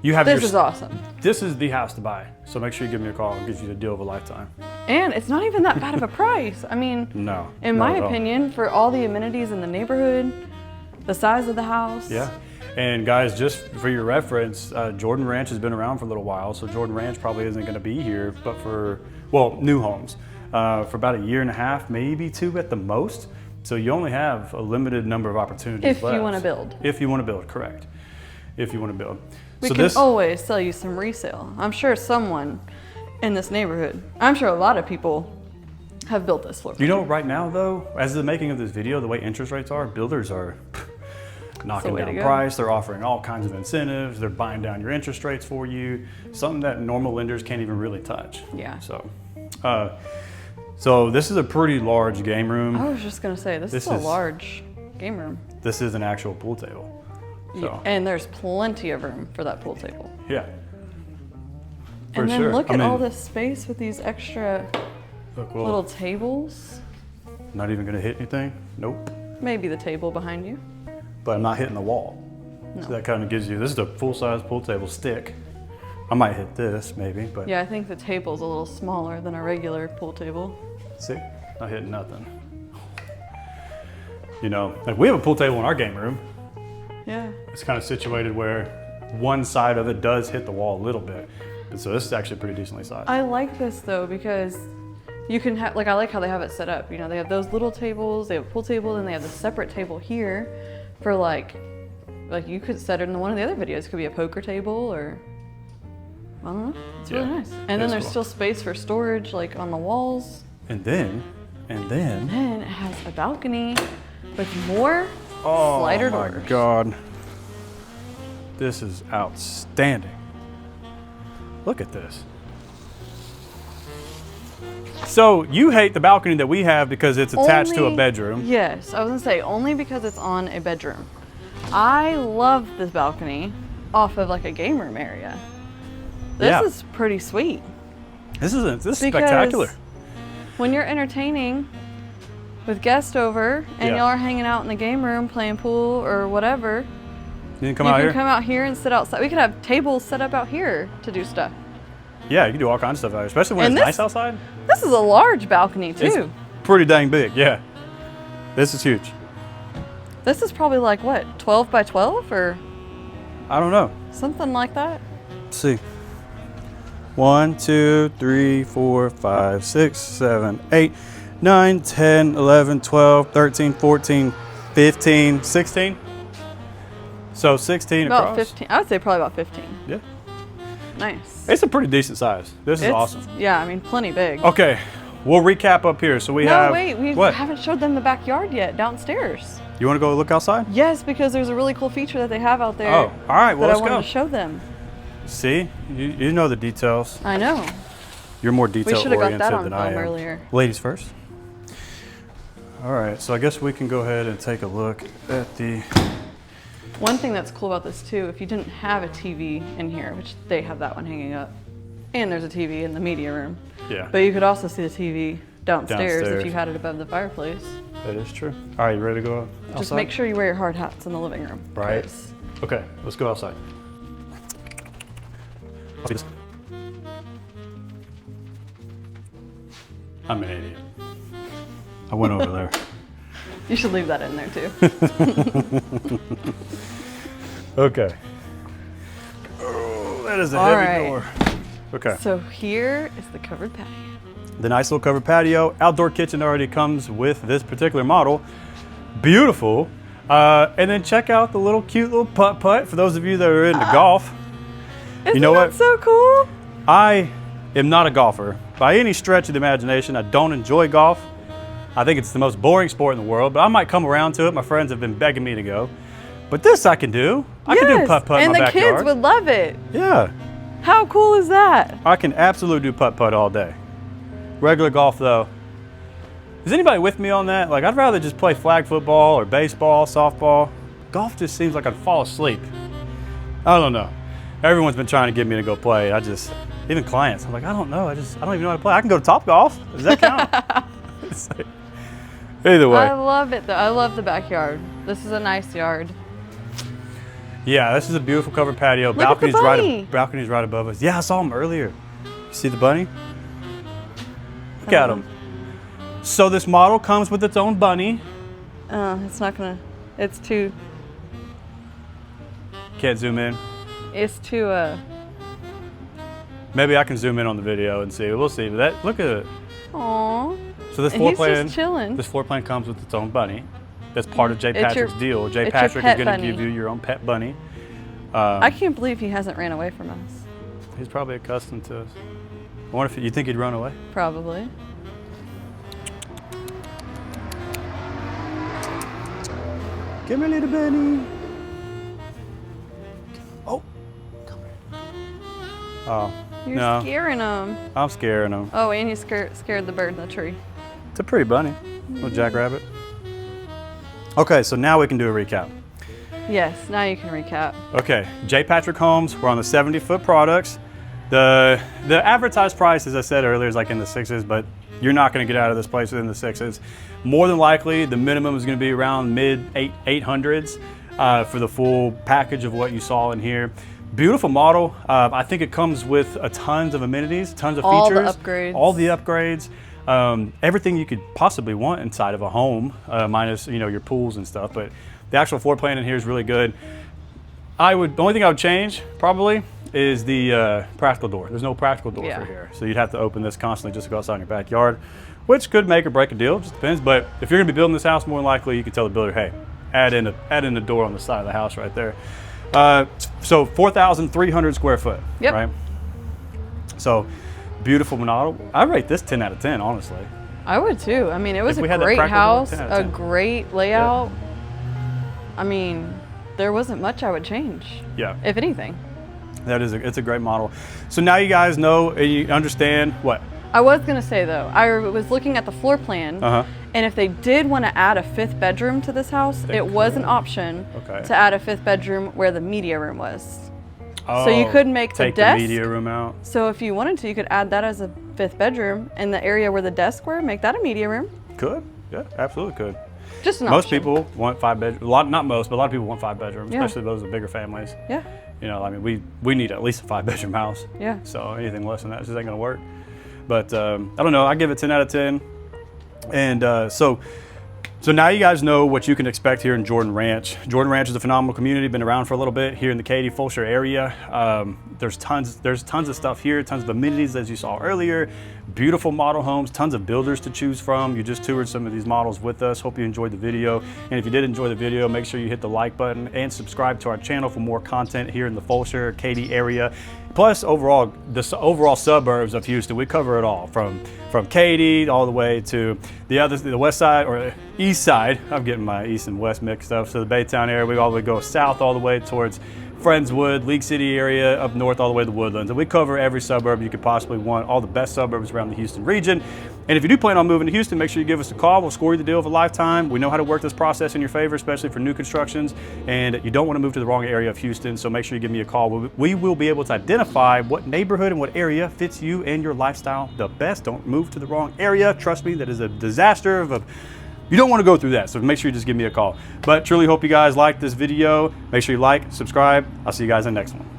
You have This is awesome. This is the house to buy. So make sure you give me a call and get you the deal of a lifetime. And it's not even that bad of a price. I mean, No. in not my at all. opinion, for all the amenities in the neighborhood, the size of the house. Yeah. And guys, just for your reference, Jordan Ranch has been around for a little while, so Jordan Ranch probably isn't going to be here, but for, well, new homes, for about a year and a half, maybe 2 at the most. So you only have a limited number of opportunities If you left. wanna build. If you want to build, correct. If you want to build. We so can this, always sell you some resale. I'm sure someone in this neighborhood, I'm sure a lot of people have built this floor plan. you know, right now though, as the making of this video, the way interest rates are, builders are, knocking down price. They're offering all kinds of incentives. They're buying down your interest rates for you. Something that normal lenders can't even really touch. Yeah. So this is a pretty large game room. I was just gonna say, this is a large game room. This is an actual pool table. So. Yeah, and there's plenty of room for that pool table. Yeah. For and then sure. look at all this space with these extra little tables. Not even gonna hit anything? Nope. Maybe the table behind you. But I'm not hitting the wall. No. So that kind of gives you, this is a full-size pool table stick. I might hit this maybe, but. Yeah, I think the table's a little smaller than a regular pool table. See, not hitting nothing. You know, like we have a pool table in our game room. Yeah. It's kind of situated where one side of it does hit the wall a little bit. And so this is actually pretty decently sized. I like this though, because you can have, like, I like how they have it set up. You know, they have those little tables, they have a pool table, and they have the separate table here for like you could set it in one of the other videos. It could be a poker table or, I don't know. It's really nice. And then there's still space for storage, like on the walls. And then it has a balcony with more slider doors. Oh my God. This is outstanding. Look at this. So you hate the balcony that we have because it's attached to a bedroom. Yes, I was gonna say only because it's on a bedroom. I love this balcony off of like a game room area. This is pretty sweet. This is spectacular. When you're entertaining with guests over and y'all are hanging out in the game room playing pool or whatever, you can come out here and sit outside. We could have tables set up out here to do stuff. Yeah, you can do all kinds of stuff out here, especially when it's nice outside. This is a large balcony too. It's pretty dang big, yeah. This is huge. This is probably like what, 12 by 12 or? I don't know. Something like that. Let's see. 1, 2, 3, 4, 5, 6, 7, 8, 9, 10, 11, 12, 13, 14, 15, 16. So 16 about across. 15. I would say probably about 15. Yeah. Nice. It's a pretty decent size. This is awesome. Yeah, I mean, plenty big. Okay, we'll recap up here. So we have. No, wait, we haven't showed them the backyard yet downstairs. You want to go look outside? Yes, because there's a really cool feature that they have out there. Oh, all right. Well, let's go. I wanted to show them. See, you know the details. I know. You're more detail oriented than I am. We should have got that on film earlier. Ladies first. All right, so I guess we can go ahead and take a look at the. One thing that's cool about this too, if you didn't have a TV in here, which they have that one hanging up, and there's a TV in the media room. Yeah. But you could also see the TV downstairs if you had it above the fireplace. That is true. All right, you ready to go outside? Just make sure you wear your hard hats in the living room. Right. Okay, let's go outside. I'm an idiot. I went over there. You should leave that in there too. Okay. Oh, that is a heavy door. Okay. So here is the covered patio. The nice little covered patio. Outdoor kitchen already comes with this particular model. Beautiful. And then check out the little cute little putt-putt for those of you that are into golf. Isn't that so cool? I am not a golfer. By any stretch of the imagination, I don't enjoy golf. I think it's the most boring sport in the world, but I might come around to it. My friends have been begging me to go. But this I can do. I can do putt-putt in my backyard. And the kids would love it. Yeah. How cool is that? I can absolutely do putt-putt all day. Regular golf though. Is anybody with me on that? Like, I'd rather just play flag football or baseball, softball. Golf just seems like I'd fall asleep. I don't know. Everyone's been trying to get me to go play. Even clients, I'm like, I don't know. I don't even know how to play. I can go to Topgolf. Does that count? Either way. I love it though. I love the backyard. This is a nice yard. Yeah, this is a beautiful covered patio. Look at the bunny. Balcony's right above us. Yeah, I saw him earlier. You see the bunny? Look at him. So this model comes with its own bunny. It's not gonna, it's too. Can't zoom in. It's too, Maybe I can zoom in on the video and see. We'll see. But look at it. Aww. So this floor plan, just chilling. This floor plan comes with its own bunny. That's part of Jay Patrick's deal. Jay Patrick is going to give you your own pet bunny. I can't believe he hasn't ran away from us. He's probably accustomed to us. I wonder if you think he'd run away? Probably. Give me a little bunny. Oh, You're no. scaring them. I'm scaring them. Oh, and you scared the bird in the tree. It's a pretty bunny, little jackrabbit. Okay, so now we can do a recap. Yes, now you can recap. Okay, J. Patrick Homes, we're on the 70-foot products. The advertised price, as I said earlier, is like in the 6s, but you're not gonna get out of this place within the 6s. More than likely, the minimum is gonna be around mid 800s for the full package of what you saw in here. Beautiful model. I think it comes with a tons of amenities, tons of All features. the upgrades. All the upgrades. Everything you could possibly want inside of a home, minus your pools and stuff. But the actual floor plan in here is really good. The only thing I would change probably is the practical door. There's no practical door for here, so you'd have to open this constantly just to go outside in your backyard, which could make or break a deal. Just depends. But if you're gonna be building this house, more than likely you can tell the builder, hey, add in a door on the side of the house right there. So 4,300 square foot. Yep. Right. So beautiful model. I rate this 10 out of 10, honestly. I would too. I mean, it was If a we had that great practical door, house, 10 out a of 10. great layout. I mean, there wasn't much I would change. Yeah. If anything. It's a great model. So now you guys know, you understand what? I was gonna say though, I was looking at the floor plan, and if they did want to add a 5th bedroom to this house, it was an option to add a 5th bedroom where the media room was. Oh, so you could make the take desk. the media room out. So if you wanted to, you could add that as a 5th bedroom, and the area where the desks were, make that a media room. Could, yeah, absolutely could. Just an Most option. people want 5 bedrooms. Not most, but a lot of people want 5 bedrooms, especially those with bigger families. Yeah. I mean, we need at least a 5-bedroom house. Yeah. So anything less than that just ain't gonna work. But I don't know. I give it 10 out of 10. And so now you guys know what you can expect here in Jordan Ranch. Jordan Ranch is a phenomenal community, been around for a little bit here in the Katy, Fulshear area. There's tons of stuff here, tons of amenities as you saw earlier. Beautiful model homes, tons of builders to choose from. You just toured some of these models with us. Hope you enjoyed the video. And if you did enjoy the video, make sure you hit the like button and subscribe to our channel for more content here in the Fulshear, Katy area. Plus, overall, the overall suburbs of Houston, we cover it all from Katy all the way to the west side or east side. I'm getting my east and west mixed up. So the Baytown area, we all the way go south all the way towards Friendswood, League City area, up north all the way to the Woodlands. And we cover every suburb you could possibly want, all the best suburbs around the Houston region. And if you do plan on moving to Houston, make sure you give us a call. We'll score you the deal of a lifetime. We know how to work this process in your favor, especially for new constructions. And you don't want to move to the wrong area of Houston, so make sure you give me a call. We will be able to identify what neighborhood and what area fits you and your lifestyle the best. Don't move to the wrong area. Trust me, that is a disaster you don't want to go through that, so make sure you just give me a call. But truly hope you guys liked this video. Make sure you like, subscribe. I'll see you guys in the next one.